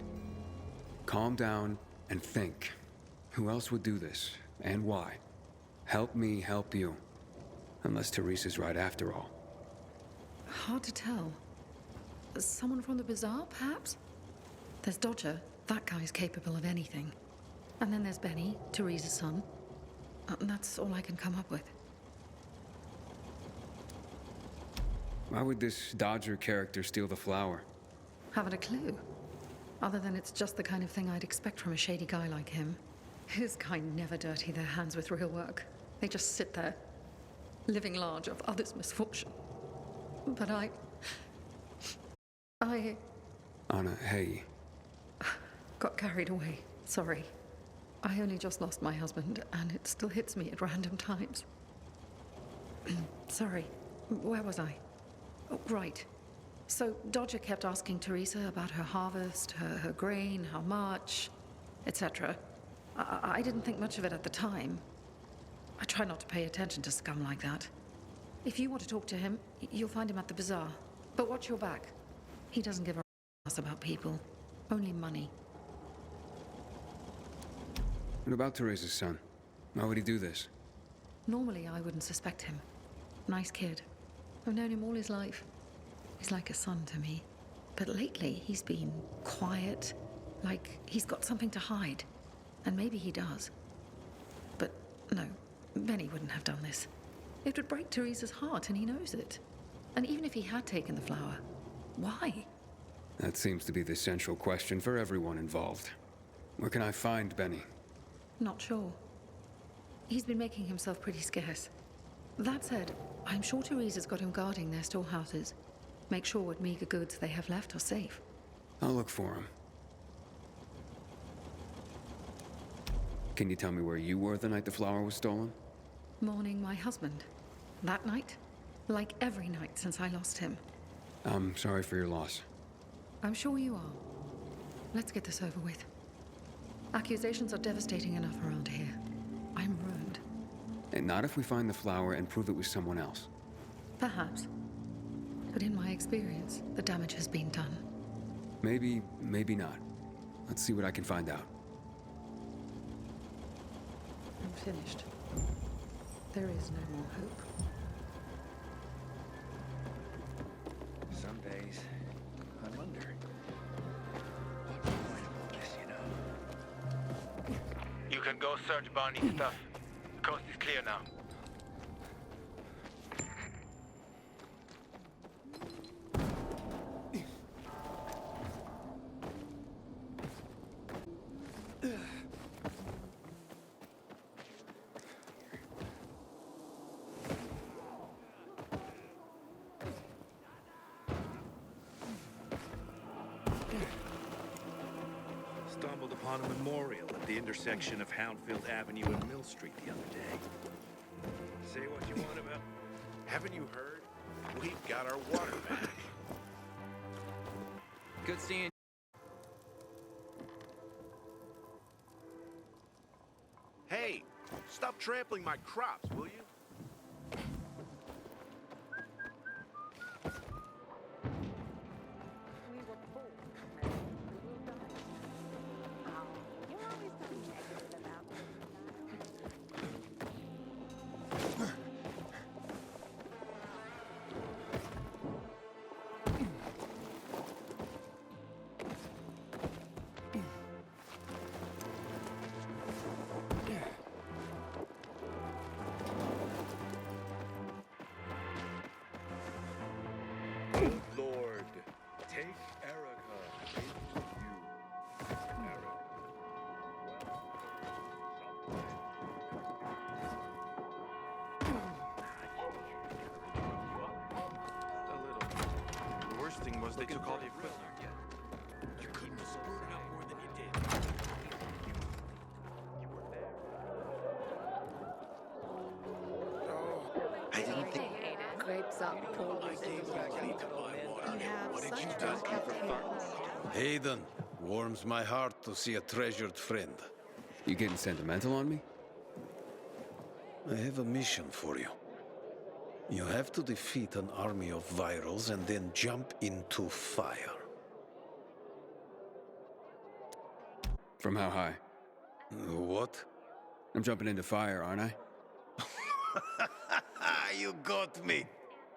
Calm down and think. Who else would do this? And why? Help me help you. Unless Teresa's right after all. Hard to tell. Someone from the bazaar, perhaps? There's Dodger. That guy's capable of anything. And then there's Benny, Teresa's son. That's all I can come up with. Why would this Dodger character steal the flower? Haven't a clue. Other than it's just the kind of thing I'd expect from a shady guy like him. His kind never dirty their hands with real work. They just sit there, living large of others' misfortune. But I... Anna, hey. got carried away. Sorry. I only just lost my husband, and it still hits me at random times. Sorry. Where was I? Oh, right. So Dodger kept asking Teresa about her harvest, her grain, how much, etc. I didn't think much of it at the time. I try not to pay attention to scum like that. If you want to talk to him, you'll find him at the bazaar. But watch your back. He doesn't give a ass about people. Only money. What about Teresa's son? Why would he do this? Normally, I wouldn't suspect him. Nice kid. I've known him all his life. He's like a son to me. But lately, he's been quiet, like he's got something to hide. And maybe he does. But no, Benny wouldn't have done this. It would break Teresa's heart, and he knows it. And even if he had taken the flower, why? That seems to be the central question for everyone involved. Where can I find Benny? Not sure. He's been making himself pretty scarce. That said, I'm sure Teresa's got him guarding their storehouses. Make sure what meager goods they have left are safe. I'll look for him. Can you tell me where you were the night the flower was stolen? Mourning my husband. That night? Like every night since I lost him. I'm sorry for your loss. I'm sure you are. Let's get this over with. Accusations are devastating enough around here. I'm ruined. And not if we find the flower and prove it was someone else. Perhaps. But in my experience, the damage has been done. Maybe, maybe not. Let's see what I can find out. I'm finished. There is no more hope. Some days, I wonder. What point of all this, you know? You can go search Barney's stuff. Coast is clear now. Stumbled upon a memorial at the intersection of Houndfield Avenue and Mill Street the other day. Say what you want about... Haven't you heard? We've got our water back. Good seeing. Hey, stop trampling my crops, will you? Lord, take Erica into you. Erica. A little. The worst thing was they took all the equipment. You couldn't have screwed it up more than you did. I didn't think... Grapes up, Paul. Hayden, warms my heart to see a treasured friend. You getting sentimental on me? I have a mission for you. You have to defeat an army of virals and then jump into fire. From how high? What? I'm jumping into fire, aren't I? You got me.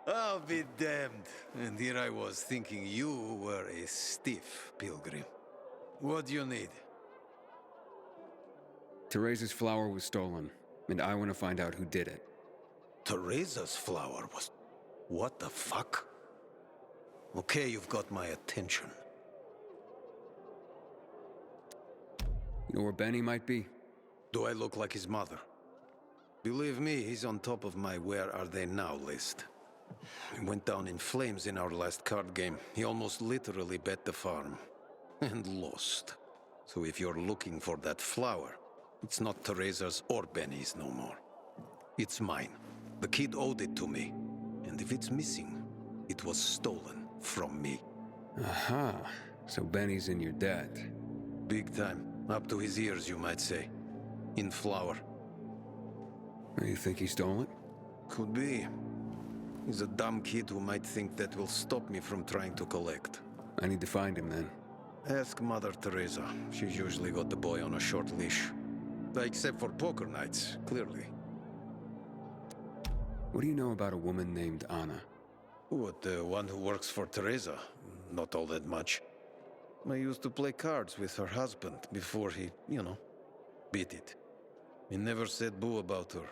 I'll be damned. And here I was thinking you were a stiff pilgrim. What do you need? Teresa's flower was stolen, and I want to find out who did it. Teresa's flower was... What the fuck? Okay, you've got my attention. You know where Benny might be? Do I look like his mother? Believe me, he's on top of my where are they now list. He went down in flames in our last card game. He almost literally bet the farm. And lost. So if you're looking for that flower, it's not Teresa's or Benny's no more. It's mine. The kid owed it to me. And if it's missing, it was stolen from me. Aha. So Benny's in your debt. Big time. Up to his ears, you might say. In flour. You think he stole it? Could be. He's a dumb kid who might think that will stop me from trying to collect. I need to find him then. Ask Mother Teresa. She's usually got the boy on a short leash. Except for poker nights, clearly. What do you know about a woman named Anna? What, the one who works for Teresa? Not all that much. I used to play cards with her husband before he, beat it. He never said boo about her.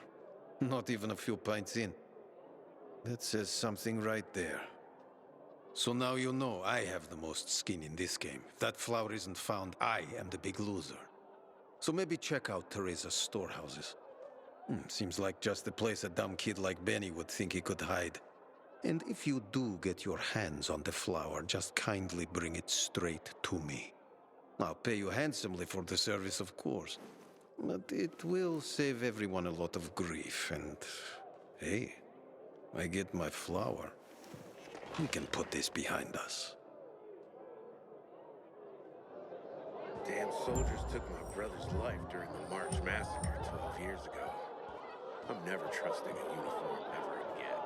Not even a few pints in. That says something right there. So now you know I have the most skin in this game. If that flower isn't found, I am the big loser. So maybe check out Teresa's storehouses. Seems like just the place a dumb kid like Benny would think he could hide. And if you do get your hands on the flower, just kindly bring it straight to me. I'll pay you handsomely for the service, of course. But it will save everyone a lot of grief, and... hey, I get my flower. We can put this behind us. Damn soldiers took my brother's life during the March Massacre 12 years ago. I'm never trusting a uniform ever again.